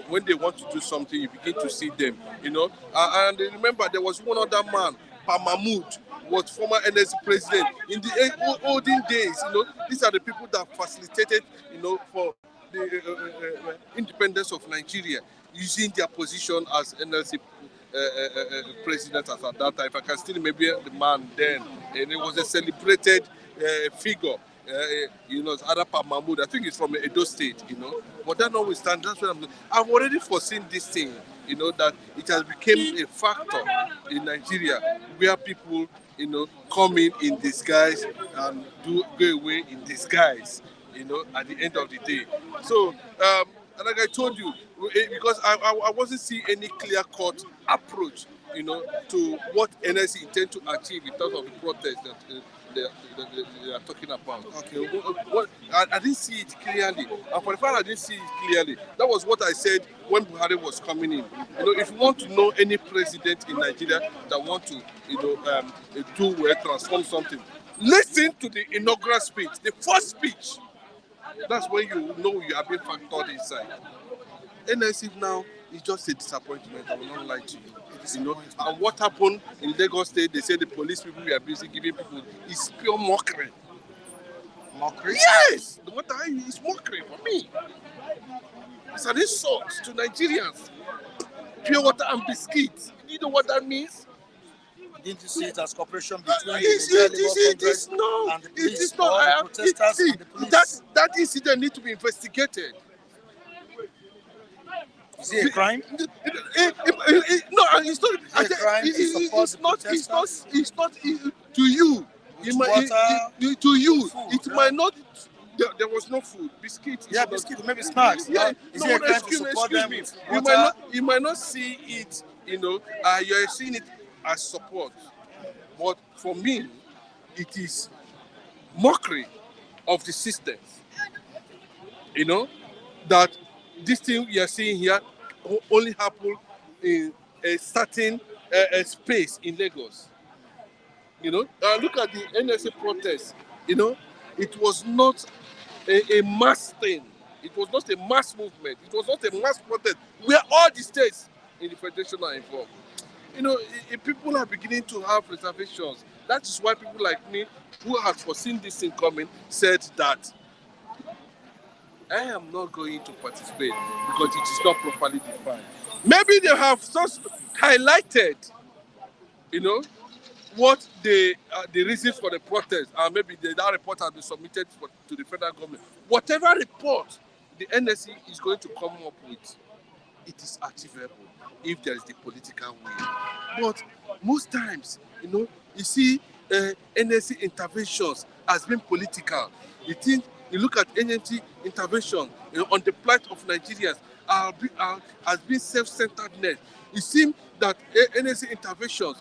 When they want to do something, you begin to see them, and remember there was one other man, Pa Mahmood, was former NLC president in the olden days. These are the people that facilitated, for the independence of Nigeria, using their position as NLC president at that time. If I can still remember the man then, and it was a celebrated figure. Arapa Mahmoud, I think it's from Edo State, But that notwithstanding, that's what I've already foreseen this thing, that it has become a factor in Nigeria where people, come in disguise and go away in disguise, at the end of the day. So, and like I told you, because I wasn't seeing any clear-cut approach, to what NLC intend to achieve in terms of the protest that they are talking about. Okay. I didn't see it clearly. And for the fact I didn't see it clearly, that was what I said when Buhari was coming in. If you want to know any president in Nigeria that want to, transform something, listen to the inaugural speech, the first speech. That's when you know you have been factored inside. NLC now is just a disappointment. I will not lie to you. And what happened in Lagos State, they say the police people were busy giving people, is pure mockery. Mockery? Yes! What is mockery for me? It's an insult to Nigerians. Pure water and biscuits. You know what that means? Didn't you see it as cooperation between the protesters and the police? That incident needs to be investigated. Is it a crime? No, it's not. It's not to you. To you, it might not. There was no food, biscuits. Yeah, biscuits, maybe snacks. Yeah, is it a crime to support them with water? You might not see it. You're seeing it as support, but for me, it is mockery of the system. That this thing we are seeing here only happened in a certain space in Lagos. Look at the NLC protest. It was not a mass thing. It was not a mass movement. It was not a mass protest where all the states in the federation are involved. If people are beginning to have reservations, that is why people like me, who had foreseen this thing coming, said that I am not going to participate because it is not properly defined. Maybe they have just highlighted, what the reasons for the protest, and maybe that report has been submitted to the federal government. Whatever report the NSC is going to come up with, it is achievable if there is the political will. But most times, you see NSC interventions as being political. You look at NSC intervention on the plight of Nigerians has been self-centeredness. It seems that NLC interventions,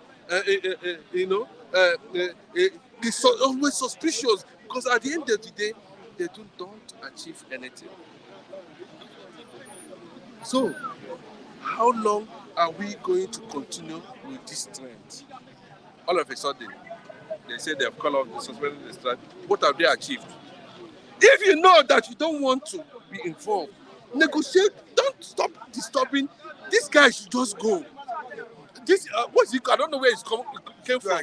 is always suspicious because at the end of the day, they don't achieve anything. So, how long are we going to continue with this trend? All of a sudden, they say they have called off the suspended the strike. What have they achieved? If you know that you don't want to be involved, negotiate. Don't stop disturbing. This guy should just go. What's he? I don't know where he came from.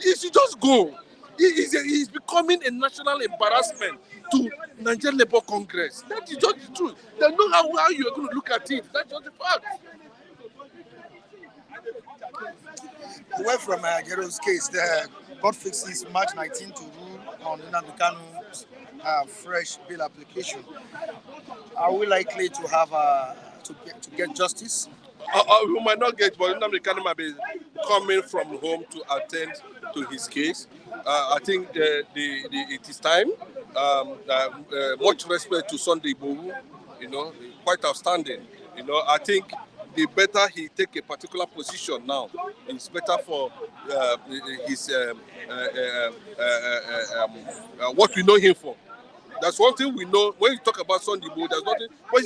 He should just go. He's becoming a national embarrassment to Nigerian Labour Congress. That is just the truth. They know how you are going to look at it. That's just the fact. Away from Gero's case, the court fixes March 19 to rule on Nnamdi Kanu's fresh bail application. Are we likely to have to get justice? We might not get, but Nnamdi Kanu might be coming from home to attend to his case. I think it is time. Much respect to Sunday Igboho, quite outstanding. I think the better he take a particular position now, it's better for his what we know him for. That's one thing we know when you talk about Sunday Igboho. There's nothing, but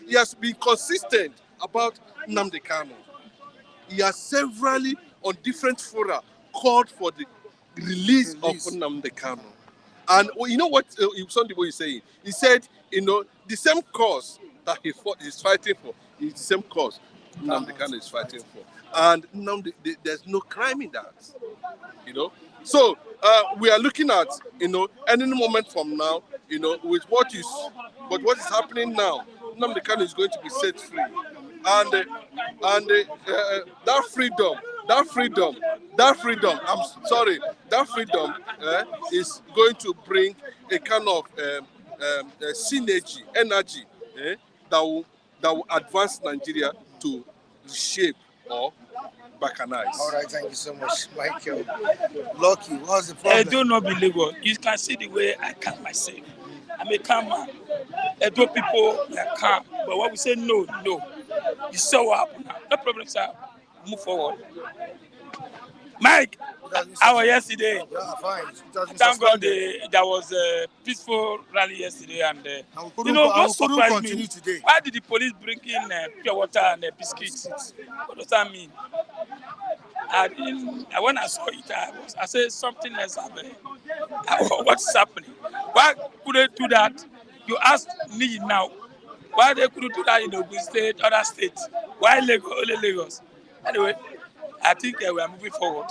he has been consistent about Nnamdi Kanu. He has severally on different fora called for the release of Nnamdi Kanu. And you know what Sunday Igboho is saying? He said, the same cause that he's fighting for is the same cause Nnamdi Kanu is fighting for. And there's no crime in that. So we are looking at, any moment from now, with what is happening now, Nnamdi Kanu is going to be set free. And that freedom, is going to bring a kind of synergy, energy that will advance Nigeria to reshape or balkanize. All right, thank you so much, Michael. Lucky, what's the problem? I do not believe it. You can see the way I calm myself. I'm a calm man. I do people are calm, but when we say no, you saw what happened now. No problem, sir. Move forward. Mike, I was yesterday. Yeah, fine. Thank God there was a peaceful rally yesterday, and what surprised me? Today. Why did the police bring in pure water and biscuits? What does that mean? When I saw it, I said something else happening. What's happening? Why could they do that? You asked me now. Why they couldn't do that in Ogun State, other states? Why Lagos, only Lagos? Anyway, I think we are moving forward.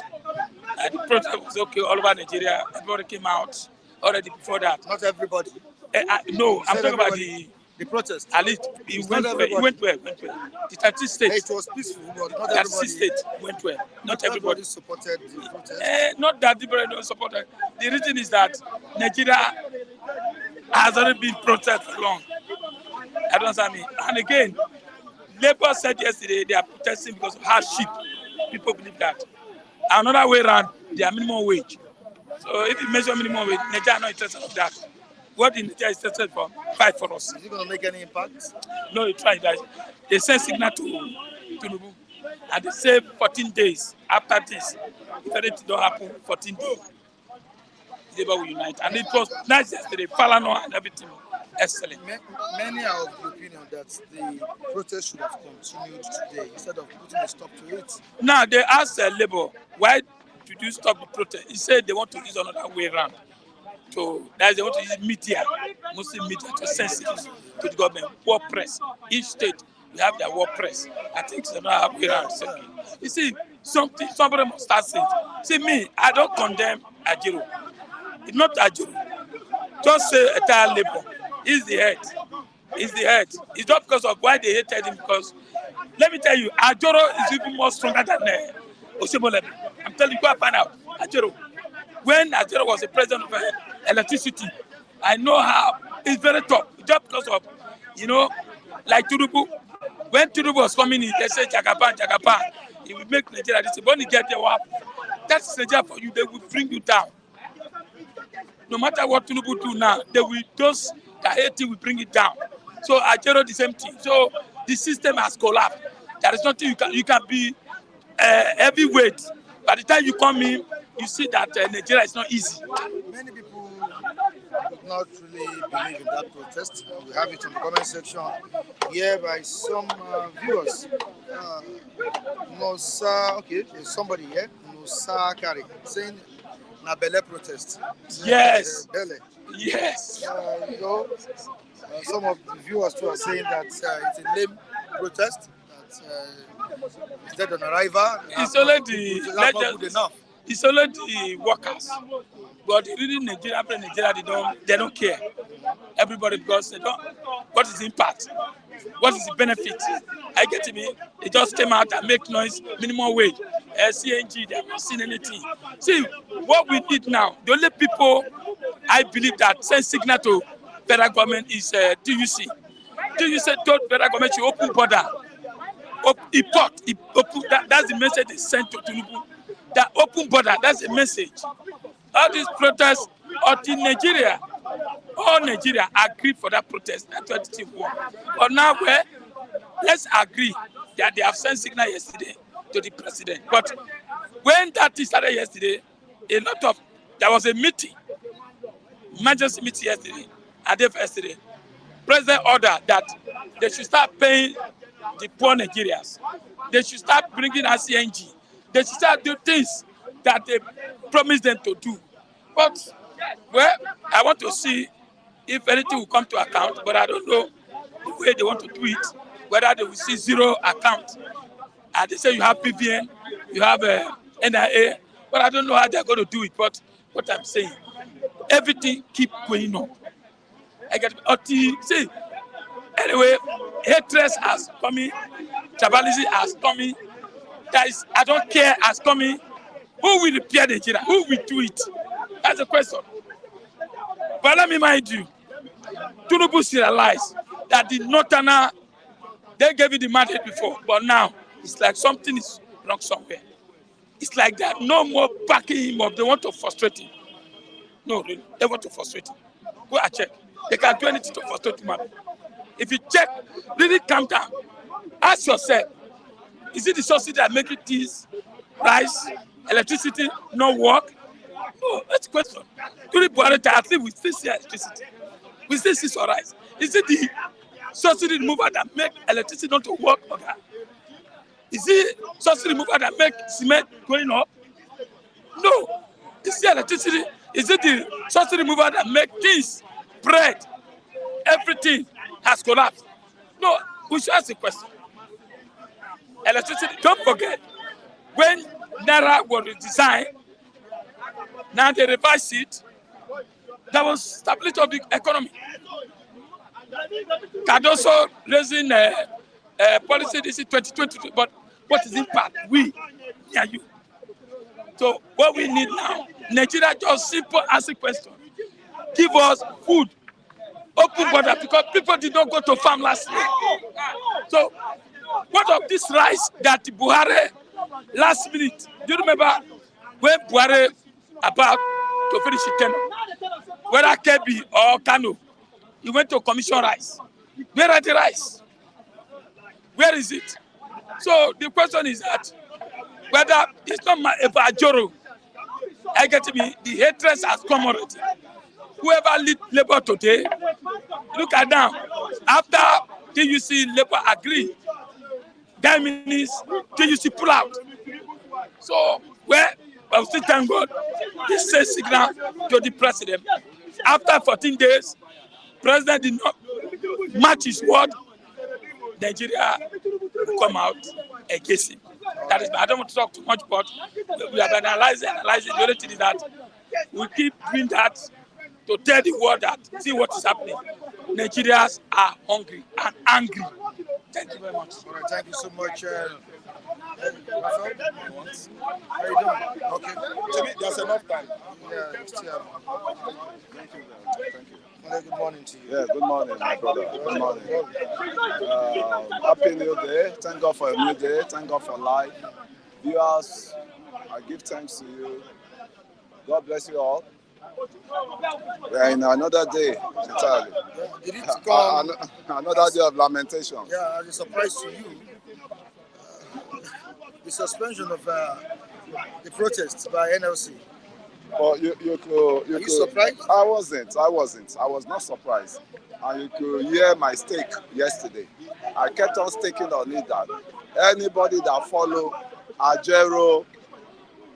The protest was okay all over Nigeria. Everybody came out already before that. Not everybody. No, I'm talking about the protest. At least it went well. The 30 states. It was peaceful, but not everybody. 30 states went well. Not everybody supported the protest. Not that everybody don't support it. The reason is that Nigeria has already been protested for long. I don't understand me. And again, Labour said yesterday they are protesting because of hardship. People believe that. Another way around, they are minimum wage. So if you measure minimum wage, Nigeria is not interested in that. What the Nigeria is interested for, fight for us. Is it going to make any impact? No, you try that. They send signal to Nnamdi, and they say 14 days after this. If anything don't happen, 14 days. Labour will unite. And it was nice yesterday, Falano and everything. Excellent. Many are of the opinion that the protest should have continued today instead of putting a stop to it. Now, they asked Labour, why did you stop the protest? He said they want to use another way around. So that's they want to use media, Muslim media, to sensitive to the government. War press. Each state, we have their war press. I think it's another way around. You see, somebody must start saying, see me, I don't condemn Ajiro. It's not Ajiro. Just say entire Labour. He's the head. He's the head. It's not because of why they hated him, because let me tell you, Ajoro is even more stronger than Oshiomhole. I'm telling you, go and find out. Ajoro. When Ajoro was the president of electricity, I know how it's very tough. Just because of, like Tinubu. When Tinubu was coming in, they said Jagaban. He will make Nigeria this. When he get there, that's Nigeria for you. They will bring you down. No matter what Tinubu do now, they will just that hate will bring it down. So Ajero the same thing. So the system has collapsed. There is nothing you can be heavyweight. By the time you come in, you see that Nigeria is not easy. Many people do not really believe in that protest. We have it in the comment section here by some viewers. Nosa, okay, there's somebody here, Nosa Kari, saying Nabele protest. Yes. Bele. Yes. Some of the viewers too are saying that it's a lame protest. That it's dead on arrival. It's only it's only the workers, but really Nigeria, they don't care. Everybody, because they don't. What is the impact? What is the benefit? I get to me. They just came out and make noise, minimum wage, CNG. They have not seen anything. See what we need now. The only people I believe that send signal to federal government is TUC. TUC told federal government to open border. That's the message they sent to Tinubu. That open border, that's the message. All these protests, until Nigeria, all Nigeria agreed for that protest, that 2021. But now, let's agree that they have sent signal yesterday to the president. But when that started yesterday, there was a meeting, emergency meeting yesterday. President ordered that they should start paying the poor Nigerians. They should start bringing CNG. They should start doing things that they promised them to do. But, I want to see if anything will come to account, but I don't know the way they want to do it, whether they will see zero account. And they say you have PVN, you have NIA, but I don't know how they're going to do it. But what I'm saying, everything keep going on. See, anyway, hatred has coming, tribalism has coming, I don't care has coming. Who will repair Nigeria? Who will do it? That's the question. But let me mind you, Tinubu realized that the Northerner, they gave you the mandate before, but now it's like something is wrong somewhere. It's like that. No more backing him up. They want to frustrate him. No, really, they want to frustrate him. Go and check. They can do anything to frustrate him. If you check, really calm down. Ask yourself, is it the subsidy that make it things, rice, electricity not work? No, that's the question. During Buhari, at least we still see electricity. We still see some rice. Is it the subsidy removal that make electricity not to work? Okay? Is it subsidy removal that make cement going up? No. Is it electricity? Is it the subsidy removal that make things, bread, everything has collapsed? No, we should ask the question. Electricity, don't forget, when Naira was designed, now they revised it, there was stability of the economy. Cardoso raising policy this is 2022, but what is the impact? We and you. So what we need now, Nigeria just simple answer question. Give us food, open border, because people did not go to farm last year. So what of this rice that Buhari last minute? Do you remember when Buhari about to finish his tenure, whether Kebi or Kanu, he went to commission rice. Where are the rice? Where is it? So the question is that whether it's not about Ajoro, I get me, the hatred has come already. Whoever lead Labour today, look at now. After TUC Labour agree, that means TUC pull out. So, I still thank God, this says signal to the president. After 14 days, president did not match his word. Nigeria will come out against him. That is, I don't want to talk too much, but we have analyzing. The only thing is that we keep doing that to tell the world that see what is happening. Nigerians are hungry and angry. Thank you very much. All right, thank you so much. How are you doing? Okay. To me, there's enough time. Yeah, still have. Thank you. Thank you. Good morning to you. Yeah, good morning, my brother. Good morning. Happy New Day. Thank God for a new day. Thank God for life. Viewers, I give thanks to you. God bless you all. We are in another day, entirely. Did it come? Another day of lamentation. Yeah, as a surprise to you, the suspension of the protests by NLC. But you Are you surprised? I wasn't. I was not surprised. And you could hear my stake yesterday. I kept on staking on it that anybody that follow Ajero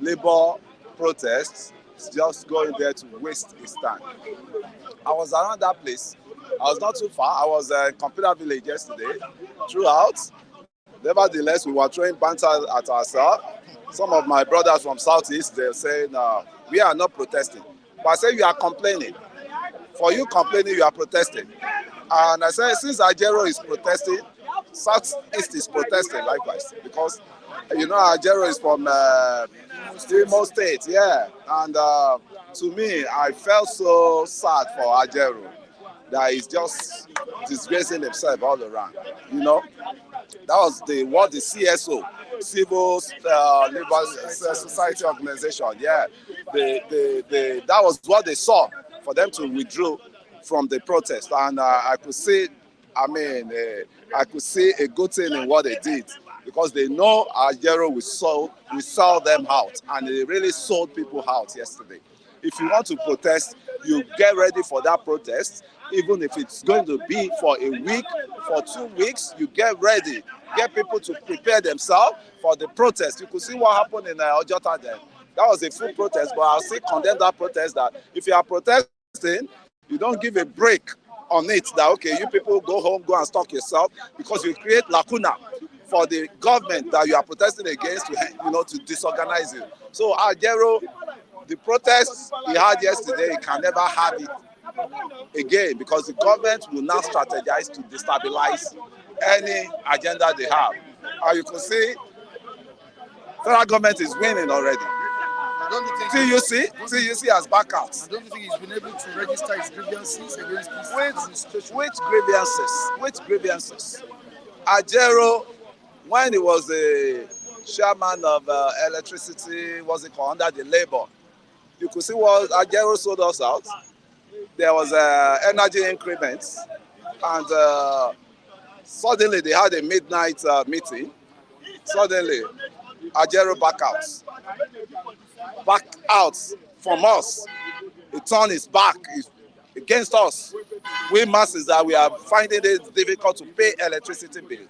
labor protests is just going there to waste his time. I was around that place. I was not too far. I was in Computer Village yesterday. Throughout, nevertheless, we were throwing banter at ourselves. Some of my brothers from Southeast, they're saying, we are not protesting. But I say you are complaining. For you complaining, you are protesting. And I said, since Ajero is protesting, Southeast is protesting likewise. Because, you know, Ajero is from Imo State, yeah. And to me, I felt so sad for Ajero that he's just disgracing himself all around, you know. That was what the CSO, Civil Labor Society Organization, yeah. That was what they saw for them to withdraw from the protest. And I could see, I could see a good thing in what they did because they know Ajero will sell them out, and they really sold people out yesterday. If you want to protest, you get ready for that protest. Even if it's going to be for a week, for 2 weeks, you get ready. Get people to prepare themselves for the protest. You could see what happened in Ojota then. That was a full protest, but I'll still condemn that protest that if you are protesting, you don't give a break on it that, okay, you people go home, go and stock yourself because you create lacuna for the government that you are protesting against to, you know, to disorganize it. So Ajero, the protest he had yesterday, he can never have it again because the government will now strategize to destabilize any agenda they have. And you can see federal government is winning already. TUC has backouts. I don't think he's been able to register his grievances against this administration. Which grievances? Ajero, when he was the chairman of electricity, what's it called, under the labor, you could see what Ajero sold us out. There was energy increments, and suddenly they had a midnight meeting. Suddenly, Ajero back out from us. He turned his back against us. We masses that we are finding it difficult to pay electricity bill.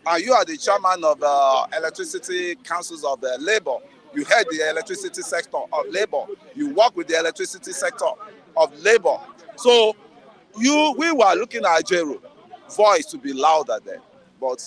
And you are the chairman of electricity councils of labor. You head the electricity sector of labor. You work with the electricity sector of labor. So we were looking at Ajero voice to be louder then. But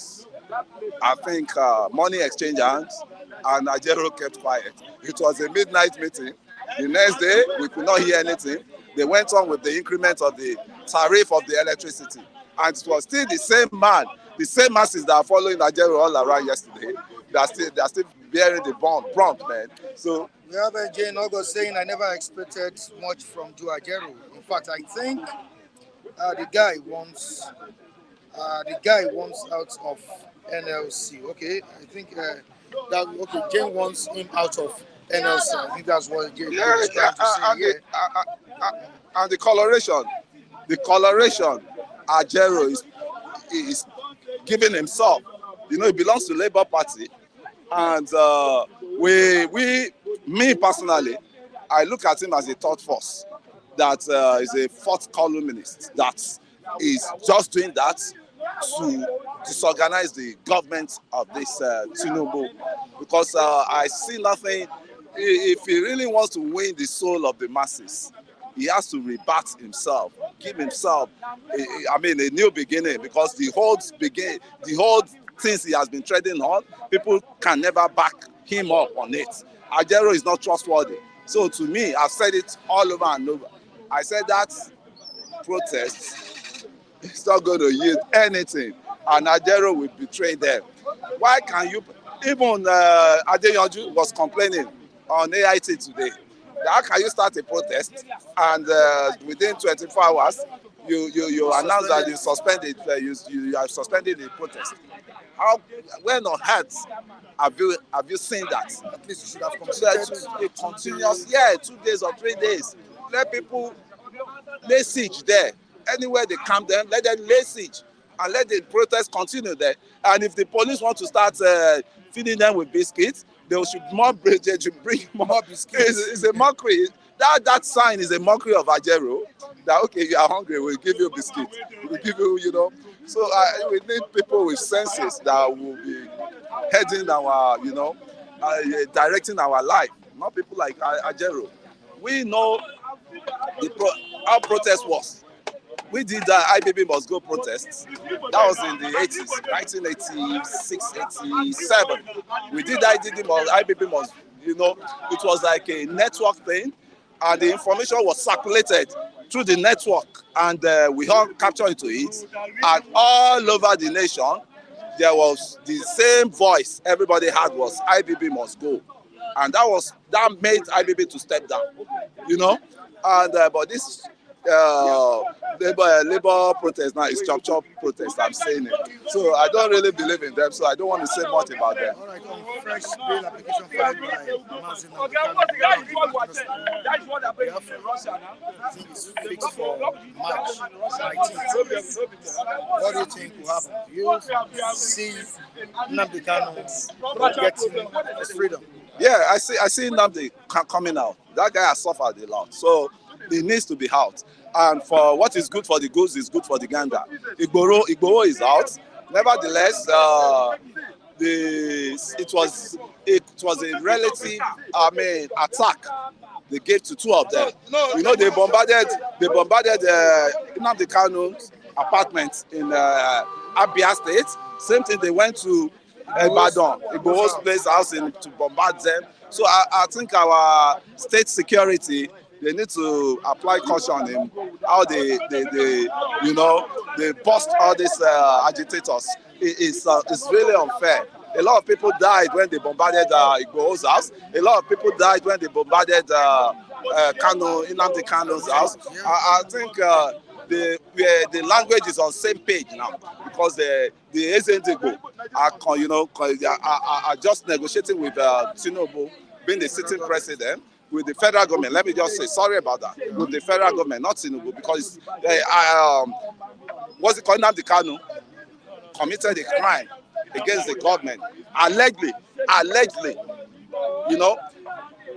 I think money exchanged hands and Ajero kept quiet. It was a midnight meeting. The next day, we could not hear anything. They went on with the increment of the tariff of the electricity. And it was still the same man, the same masses that are following Ajero all around yesterday. They are still bearing the brunt, man. So we have Jane August saying, I never expected much from Ajero. In fact, I think the guy wants out of NLC. Okay, I think Jane wants him out of NLC. I think that's what Jane is trying to say. And the coloration, Ajero is giving himself. You know, he belongs to Labour Party, and me personally, I look at him as a third force. That is a fourth columnist that is just doing that to disorganize the government of this Tinubu, because I see nothing. If he really wants to win the soul of the masses, he has to rebut himself, give himself, a new beginning, because the whole things he has been treading on, people can never back him up on it. Ajero is not trustworthy. So to me, I've said it all over and over. I said that protest is not going to yield anything, and Ajero will betray them. Why can you? Even Adeyanju was complaining on AIT today. How can you start a protest and within 24 hours you announce that you suspended you are suspending the protest? When on earth have you seen that? At least you should have considered a continuous 2 days or 3 days. let people lay siege there. Anywhere they camp them, let them lay siege and let the protest continue there. And if the police want to start feeding them with biscuits, they should bring more biscuits. It's a mockery. That sign is a mockery of Ajero. That okay, you are hungry, we'll give you biscuits. We'll give you, you know. So we need people with senses that will be heading our, you know, directing our life. Not people like Ajero. We know how protest was. We did the IBB Must Go protests. That was in the 80s, 1986, 87. We did IBB Must, you know, it was like a network thing, and the information was circulated through the network, and we all captured into it. And all over the nation, there was the same voice everybody had was IBB Must Go. And that made IBB to step down, you know. And but this labor protest now is chop protest. I'm saying it. So I don't really believe in them. So I don't want to say much about them. All right, fresh bill application filed by Nnamdi I think it's fixed for March 19th. What do you think will happen? You see Nnamdi Kanu getting his freedom? Yeah, I see Nnamdi coming out. That guy has suffered a lot, so he needs to be out. And for what is good for the goose is good for the gander. Igboho is out. Nevertheless, it was a relative, attack they gave to two of them. You know, they bombarded Nnamdi Kanu's apartment in Abia State. Same thing, they went to Ibadan, Igboho's place house to bombard them. So I think our state security, they need to apply caution in how they bust all these agitators. It's really unfair. A lot of people died when they bombarded Igboho's house. A lot of people died when they bombarded Nnamdi Kanu's house. I think the language is on same page now, because the Ezendigbo are just negotiating with Tinubu, being the sitting president, with the federal government. Let me just say sorry about that. With the federal government, not Tinubu, because what's it called? Nnamdi Kanu committed a crime against the government, allegedly, you know,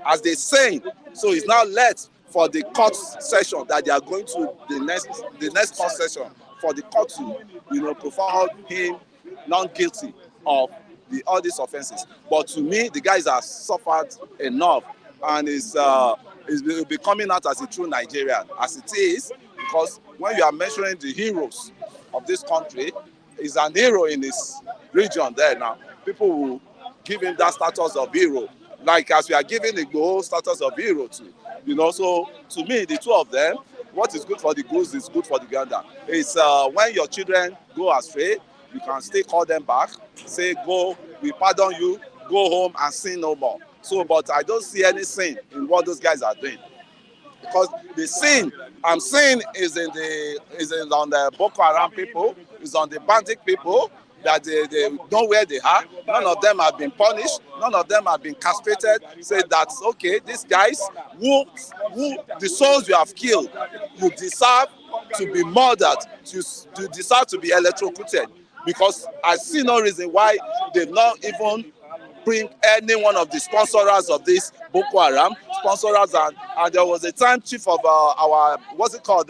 as they saying. So it's now led for the court session that they are going to the next court session for the court to, you know, perform him not guilty of all these offenses. But to me, the guys have suffered enough, and will be coming out as a true Nigerian, as it is, because when you are mentioning the heroes of this country, he's an hero in his region there now. People will give him that status of hero, like as we are giving Igboho status of hero too. You know, so to me, the two of them, what is good for the goose is good for the gander. It's when your children go astray, you can still call them back, say, go, we pardon you, go home and sin no more. So, but I don't see any sin in what those guys are doing, because the sin I'm seeing is on the Boko Haram people, is on the bandit people, that they know where they are. None of them have been punished. None of them have been castrated. Say that's okay. These guys, who the souls you have killed, you deserve to be murdered. You deserve to be electrocuted. Because I see no reason why they not even bring any one of the sponsors of this Boko Haram sponsors. And there was a time chief of our what's it called,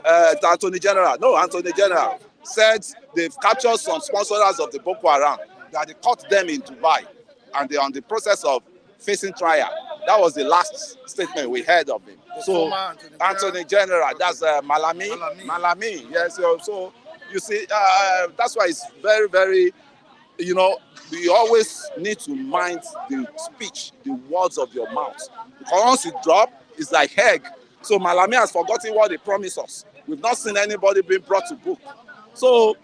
Anthony General said they've captured some sponsors of the Boko Haram, that they caught them in Dubai, and they're on the process of facing trial. That was the last statement we heard of him. So Anthony General, that's Malami. Yes. So you see, that's why it's very, very, you know, you always need to mind the speech, the words of your mouth. Because once you drop, it's like egg. So Malami has forgotten what they promised us. We've not seen anybody being brought to book. So,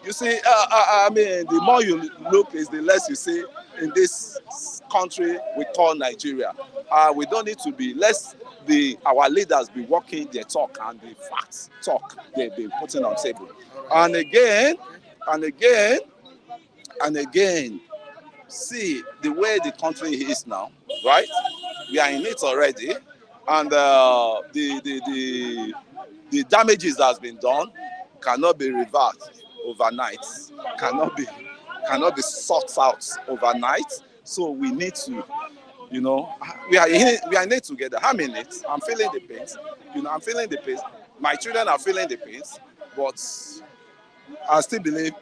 you see, I mean, the more you look is the less you see in this country we call Nigeria. We don't need to be, our leaders be walking their talk and the facts talk they've been putting on table. And again, see the way the country is now, right? We are in it already. and the damages that has been done cannot be reversed overnight, cannot be sorted out overnight. So we need to, you know, we are in it together. I'm in it. I'm feeling the pain. You know, I'm feeling the pain. My children are feeling the pain, but I still believe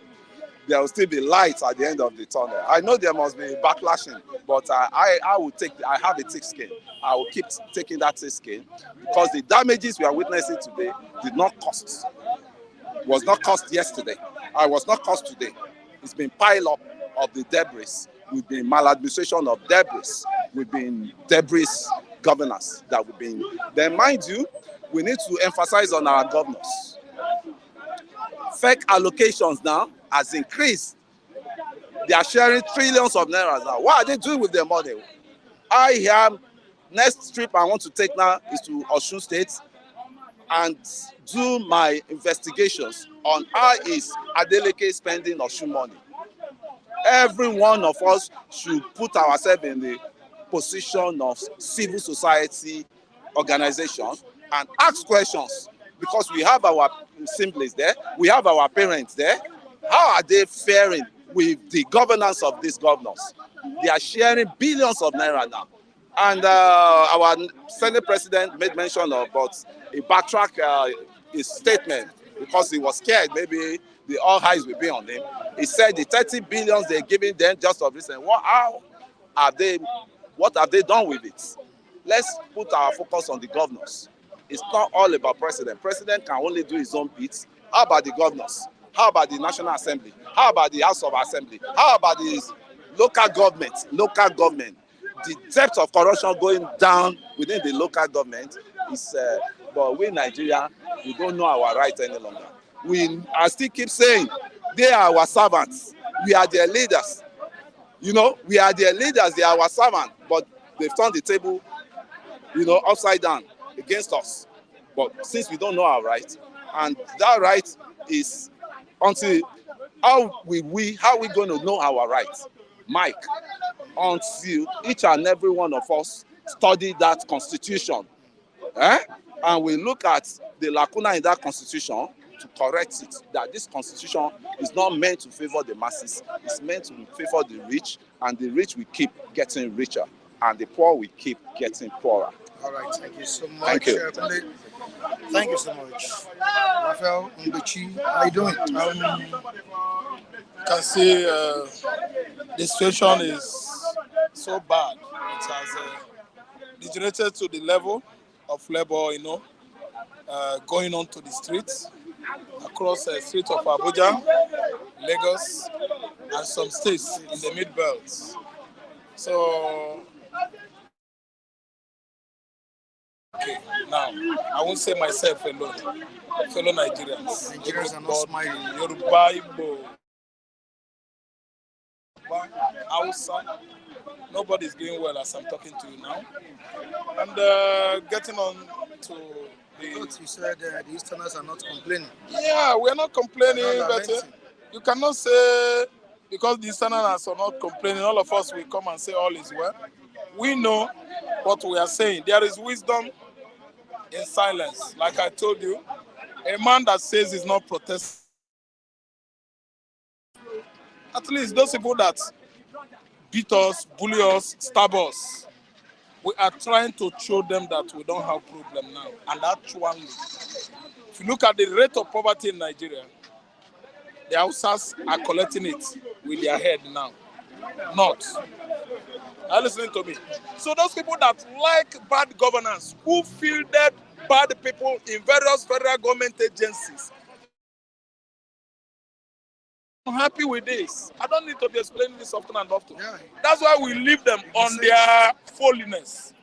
there will still be light at the end of the tunnel. I know there must be backlashing, but I have a thick skin. I will keep taking that thick skin because the damages we are witnessing today was not caused yesterday. I was not caused today. It's been piled up of the debris. We've been maladministration of debris. We've been debris governance that we've been. Then mind you, we need to emphasize on our governors. Fake allocations now has increased. They are sharing trillions of naira now. What are they doing with their money? Next trip I want to take now is to Osun State and do my investigations on how is Adeleke spending Osun money. Every one of us should put ourselves in the position of civil society organization and ask questions, because we have our assemblies there, we have our parents there. How are they faring with the governance of these governors? They are sharing billions of naira now. And our Senate president made mention of, but he backtracked his statement because he was scared maybe all eyes will be on him. He said the 30 billions they're giving them just of recent, what have they done with it? Let's put our focus on the governors. It's not all about president. President can only do his own bits. How about the governors? How about the National Assembly? How about the House of Assembly? How about the local government? The depth of corruption going down within the local government is, but we in Nigeria, we don't know our rights any longer. I still keep saying, they are our servants. We are their leaders. You know, we are their leaders, they are our servants, but they've turned the table, you know, upside down against us. But since we don't know our rights, and that right is until how are we going to know our rights, Mike? Until each and every one of us study that constitution, and we look at the lacuna in that constitution to correct it, that this constitution is not meant to favor the masses, it's meant to favor the rich, and the rich will keep getting richer, and the poor will keep getting poorer. All right, thank you so much. Thank you. Thank you so much. Raphael Mbechi, how are you doing? You can see the situation is so bad. It has degenerated to the level of labor, you know, going on to the streets, across the streets of Abuja, Lagos, and some states in the mid-belt. So, okay, now, I won't say myself alone, fellow Nigerians. Nigerians are not smiling. Yoruba, Igbo, Hausa, nobody's doing well as I'm talking to you now. And getting on to You said the Easterners are not complaining. yeah, we're not complaining, but you cannot say because the Easterners are not complaining, all of us will come and say all is well. We know what we are saying. There is wisdom in silence. Like I told you, a man that says he's not protesting, at least those people that beat us, bully us, stab us, we are trying to show them that we don't have problem now. And actually, if you look at the rate of poverty in Nigeria, the Hausas are collecting it with their head now. Not. Are you listening to me? So those people that like bad governance, who fielded bad people in various federal government agencies, I'm happy with this. I don't need to be explaining this often and often. Yeah. That's why we leave them on their folliness,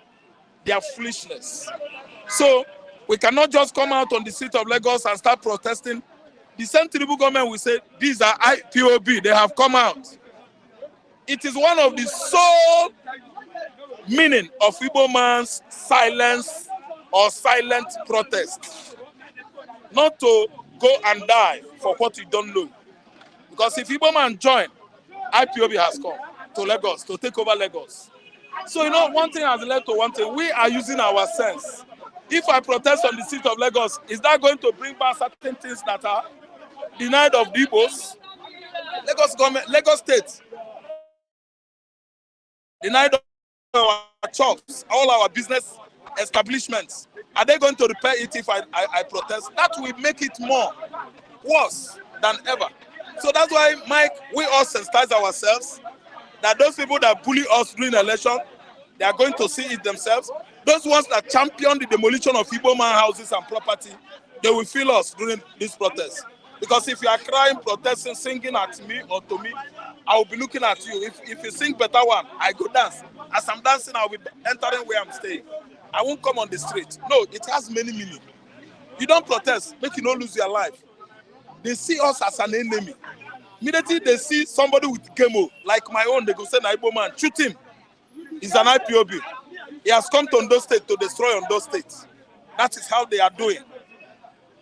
their foolishness. So we cannot just come out on the street of Lagos and start protesting. The same Tinubu government will say, these are IPOB, they have come out. It is one of the sole meaning of Igbo man's silence or silent protest. Not to go and die for what you don't know. Because if Igbo man join, IPOB has come to Lagos to take over Lagos. So, you know, one thing has led to one thing. We are using our sense. If I protest on the street of Lagos, is that going to bring back certain things that are denied of the Igbos? Lagos government, Lagos state, denied our shops, all our business establishments. Are they going to repair it if I protest? That will make it more worse than ever. So that's why, Mike, we all sensitize ourselves that those people that bully us during the election, they are going to see it themselves. Those ones that champion the demolition of Igbo man houses and property, they will feel us during this protest. Because if you are crying, protesting, singing at me or to me, I will be looking at you. If you sing better one, I go dance. As I'm dancing, I will be entering where I'm staying. I won't come on the street. No, it has many meaning. You don't protest, make you not lose your life. They see us as an enemy. Immediately they see somebody with chemo, like my own, they go say, Igbo man, shoot him. He's an IPOB. He has come to Ondo State to destroy Ondo State. That is how they are doing.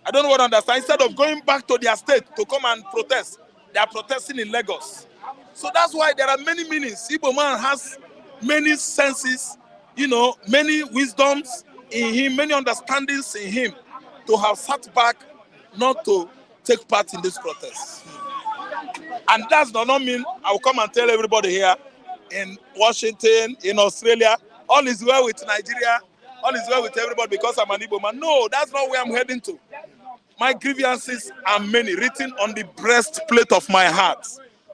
I don't know what to understand. Instead of going back to their state to come and protest, they are protesting in Lagos. So that's why there are many meanings. Igbo man has many senses, you know, many wisdoms in him, many understandings in him to have sat back not to take part in this protest. And that does not mean I will come and tell everybody here in Washington, in Australia, all is well with Nigeria, all is well with everybody because I'm an Igbo man. No, that's not where I'm heading to. My grievances are many, written on the breastplate of my heart.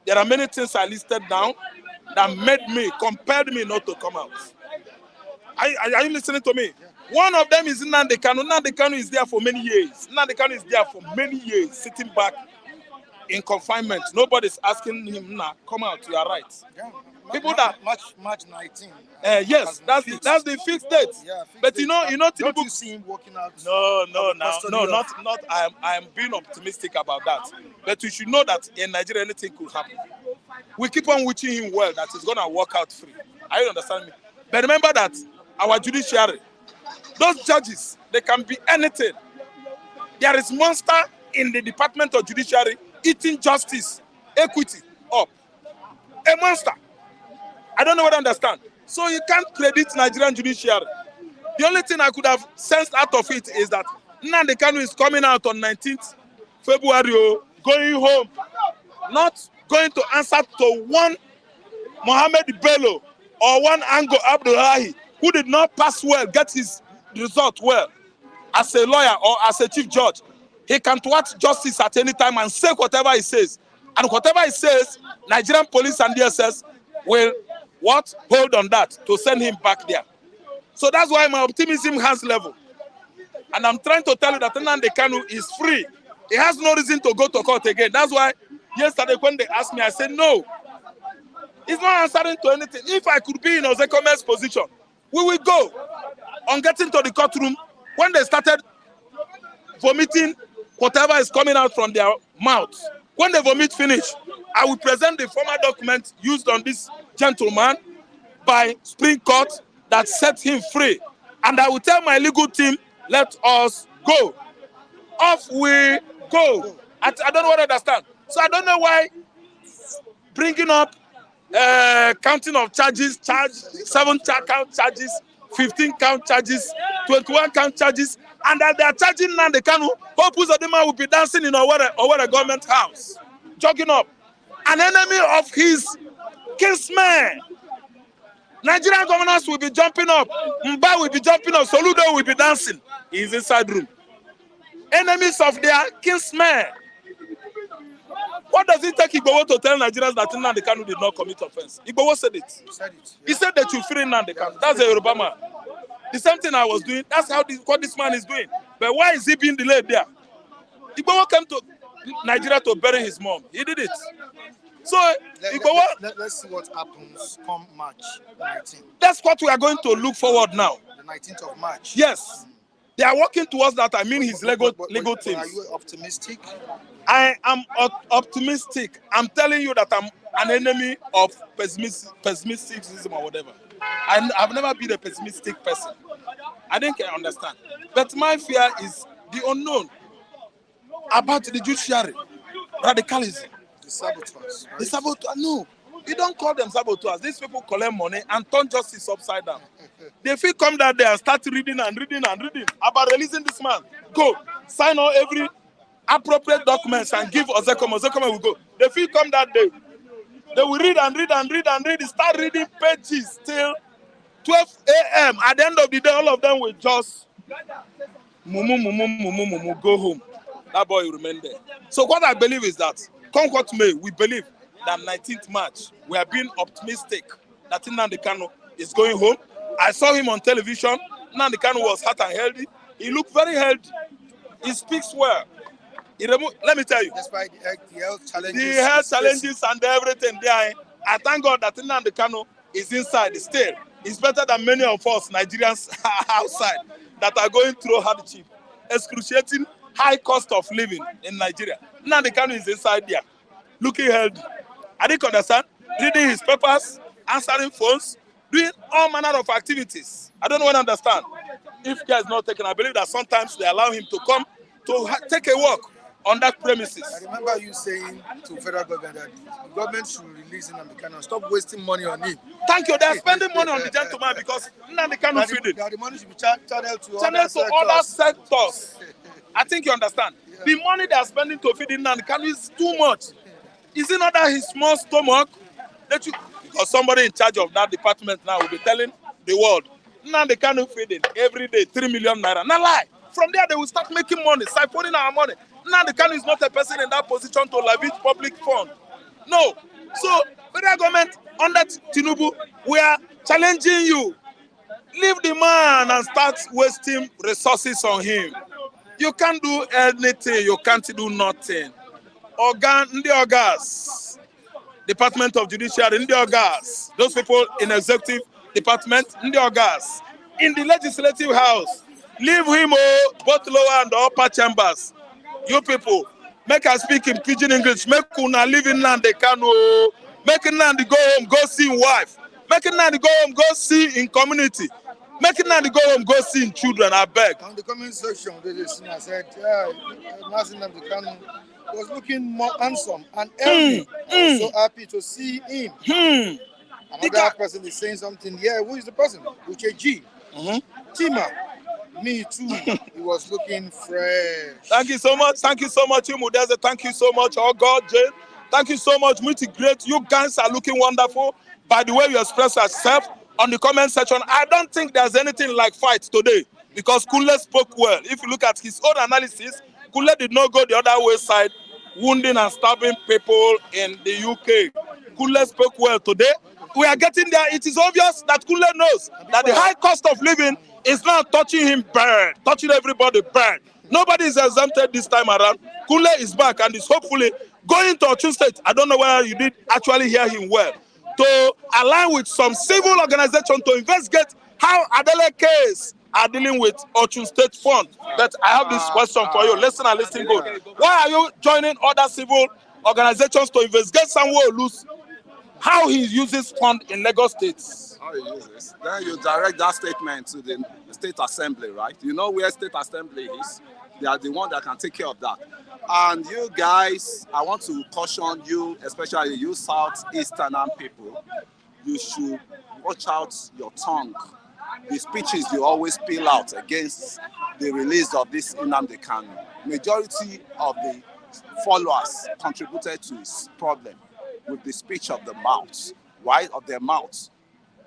There are many things I listed down that compelled me not to come out. Are you listening to me? One of them is Nnamdi Kanu. Nnamdi Kanu is there for many years. Nnamdi Kanu is there for many years, sitting back in confinement. Nobody's asking him now, come out, you are right. Yeah, People that March 19. yes, that's the fixed date. Yeah, but you know, don't you see him walking out? No, not. I'm being optimistic about that. But you should know that in Nigeria anything could happen. We keep on wishing him well that he's gonna walk out free. Are you understand me? But remember that our judiciary, those judges, they can be anything. There is monster in the Department of Judiciary eating justice, equity up. A monster. I don't know what to understand. So you can't predict Nigerian judiciary. The only thing I could have sensed out of it is that Nnamdi Kanu is coming out on 19th February, going home, not going to answer to one Mohammed Bello or one Ango Abdullahi who did not pass well, get his result well as a lawyer or as a chief judge. He can thwart justice at any time and say whatever he says. And whatever he says, Nigerian police and DSS will hold on that to send him back there. So that's why my optimism has level. And I'm trying to tell you that Nnamdi Kanu is free. He has no reason to go to court again. That's why yesterday when they asked me, I said no. He's not answering to anything. If I could be in Ozekome's position, we will go. On getting to the courtroom, when they started vomiting whatever is coming out from their mouths, when they vomit finish, I will present the formal document used on this gentleman by Supreme Court that set him free. And I will tell my legal team, let us go. Off we go. I don't know what I understand. So I don't know why bringing up counting of charges, 7 count charges, 15 count charges, 21 count charges, and that they are charging Nnamdi Kanu. Hope Uzodinma will be dancing in Owerri government house, jogging up. An enemy of his kinsmen. Nigerian governors will be jumping up. Mba will be jumping up. Soludo will be dancing. He is inside room. Enemies of their kinsmen. What does it take Igboho to tell Nigerians that Nnamdi Kanu did not commit offense? Igboho said it. He said that you free Nnamdi Kanu. That's a Yoruba man. The same thing I was doing. That's what this man is doing. But why is he being delayed there? Igboho came to Nigeria to bury his mom. He did it. So let's see what happens come March 19th. That's what we are going to look forward now. The 19th of March. Yes. They are working towards that. I mean his legal teams. Are you optimistic? I am optimistic. I'm telling you that I'm an enemy of pessimism or whatever. I've never been a pessimistic person. I think I understand. But my fear is the unknown about the judiciary, radicalism. The saboteurs. Right? The saboteur, no. You don't call them saboteurs. These people collect money and turn justice upside down. They feel come that day and start reading about releasing this man. Go, sign on every appropriate documents and give Ozekome. Ozekome will go. They feel come that day. They will read and read. They start reading pages till 12 a.m. At the end of the day, all of them will just go home. That boy will remain there. So what I believe is that, come what may, we believe that 19th March, we are being optimistic that Nnamdi Kanu is going home. I saw him on television. Nnamdi Kanu was hot and healthy. He looked very healthy. He speaks well. Let me tell you. Despite the health challenges. The health challenges and everything there. I thank God that Nnamdi Kanu is inside still. It's better than many of us Nigerians outside that are going through hardship, excruciating high cost of living in Nigeria. Nnamdi Kanu is inside there, looking healthy. I didn't understand. Reading his papers, answering phones, doing all manner of activities. I don't want to understand. If care is not taken, I believe that sometimes they allow him to come to take a walk on that premises. I remember you saying to federal government that the government should release Nnamdi Kanu and stop wasting money on him. Thank you. They are spending money on the gentleman because Nnamdi Kanu feeding. The money should be channeled to other sectors. I think you understand. Yeah. The money they are spending to feed Nnamdi Kanu is too much. Is it not that his small stomach that you? Because somebody in charge of that department now will be telling the world, Nnamdi Kanu feeding every day 3 million naira. Not lie. From there they will start making money, siphoning our money. Nnamdi Kanu is not a person in that position to leverage public fund. No. So federal government under Tinubu, we are challenging you. Leave the man and start wasting resources on him. You can't do anything. You can't do nothing. Ogas, Department of Judiciary, Ogas, those people in executive department, Ogas, in the legislative house, leave him both lower and upper chambers. You people, make us speak in pidgin English. Make una live in Nnamdi Kanu. Make Nnamdi go home, go see his wife. Make Nnamdi go home, go see in community. Make Nnamdi go home, go see in children, I beg. On the comment section, the listener said, Nnamdi Kanu was looking more handsome and healthy. I was so happy to see him. Another person is saying something. Yeah, who is the person? Uche G. Tima. Me too. He was looking fresh. Thank you so much. Thank you so much, Umudeze. Thank you so much. Oh God, Jane. Thank you so much. Multi great. You guys are looking wonderful. By the way you express yourself on the comment section, I don't think there's anything like fight today because Kule spoke well. If you look at his own analysis, Kule did not go the other way side, wounding and stabbing people in the UK. Kule spoke well today. We are getting there. It is obvious that Kule knows that the high cost of living is not touching him bad, touching everybody bad. Nobody is exempted this time around. Kule is back and is hopefully going to Osun State. I don't know whether you did actually hear him well. To align with some civil organization to investigate how Adele case are dealing with Osun State Fund. But I have this question for you. Listen and listen good. Why are you joining other civil organizations to investigate Sanwo-Olu's how he uses fund in Lagos State? How he uses? Then you direct that statement to the State Assembly, right? You know where State Assembly is. They are the one that can take care of that. And you guys, I want to caution you, especially you Southeastern people, you should watch out your tongue. The speeches you always spill out against the release of this Nnamdi Kanu. Majority of the followers contributed to his problem with the speech of the mouth, right? Of their mouth.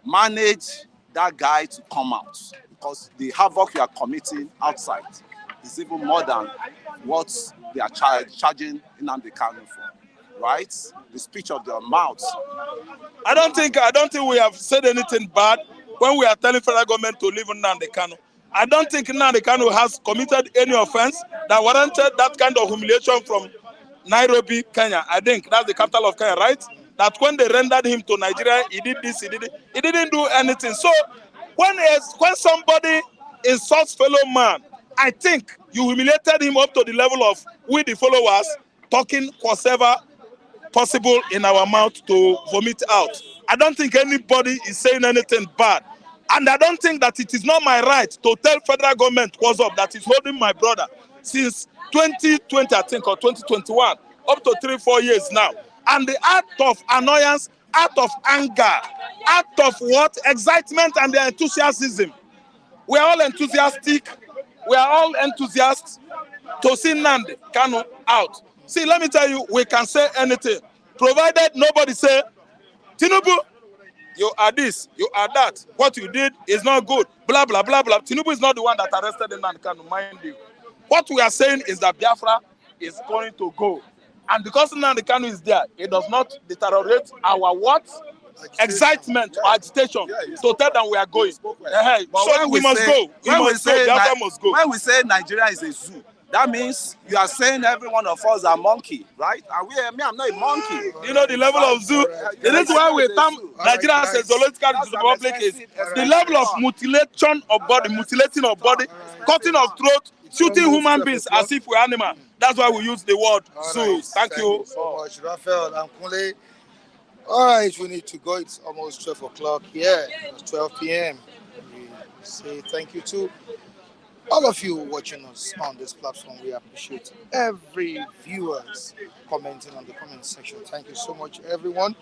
Manage that guy to come out because the havoc you are committing outside is even more than what they are charging Nnamdi Kanu for, right? The speech of their mouth. I don't think we have said anything bad when we are telling federal government to leave Nnamdi Kanu. I don't think Nnamdi Kanu has committed any offense that warranted that kind of humiliation from Nairobi, Kenya. I think that's the capital of Kenya, right? That when they rendered him to Nigeria, he did this, he did it. He didn't do anything. So when somebody insults fellow man, I think you humiliated him up to the level of we the followers talking whatever possible in our mouth to vomit out. I don't think anybody is saying anything bad. And I don't think that it is not my right to tell federal government what's up that is holding my brother since 2020, I think, or 2021, up to 3-4 years now. And the act of annoyance out of anger, out of what? Excitement and the enthusiasm. We are all enthusiastic. We are all enthusiasts to see Nnamdi Kanu out. See, let me tell you, we can say anything, provided nobody say, Tinubu, you are this, you are that. What you did is not good. Blah, blah, blah, blah. Tinubu is not the one that arrested Nnamdi Kanu, mind you. What we are saying is that Biafra is going to go. And because Nnamdi Kanu is there, it does not deteriorate our what? Excitement or agitation to tell them we are going. So we must go. We must go. Biafra must go. When we say Nigeria is a zoo, that means you are saying every one of us are monkey, right? And me, I'm not a monkey. You know the level of zoo. This is why we term Nigeria as a zoological republic is the level of mutilation of body, mutilating of body, cutting of throat, shooting human beings as if we're animal. That's why we use the word zoo. Thank you so much, Raphael and Kunle. All right, we need to go. It's almost 12 o'clock here. It's 12 p.m. We say thank you to all of you watching us on this platform. We appreciate every viewers commenting on the comment section. Thank you so much, everyone.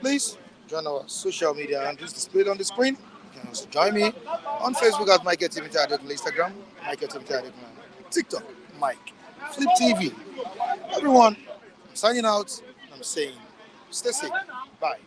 Please join our social media handles displayed on the screen. You can also join me on Facebook at Mike Timothy Adekun, Instagram, Mike Timothy Adekun, TikTok, Mike, Flip TV. Everyone, I'm signing out. I'm saying, stay safe. Bye.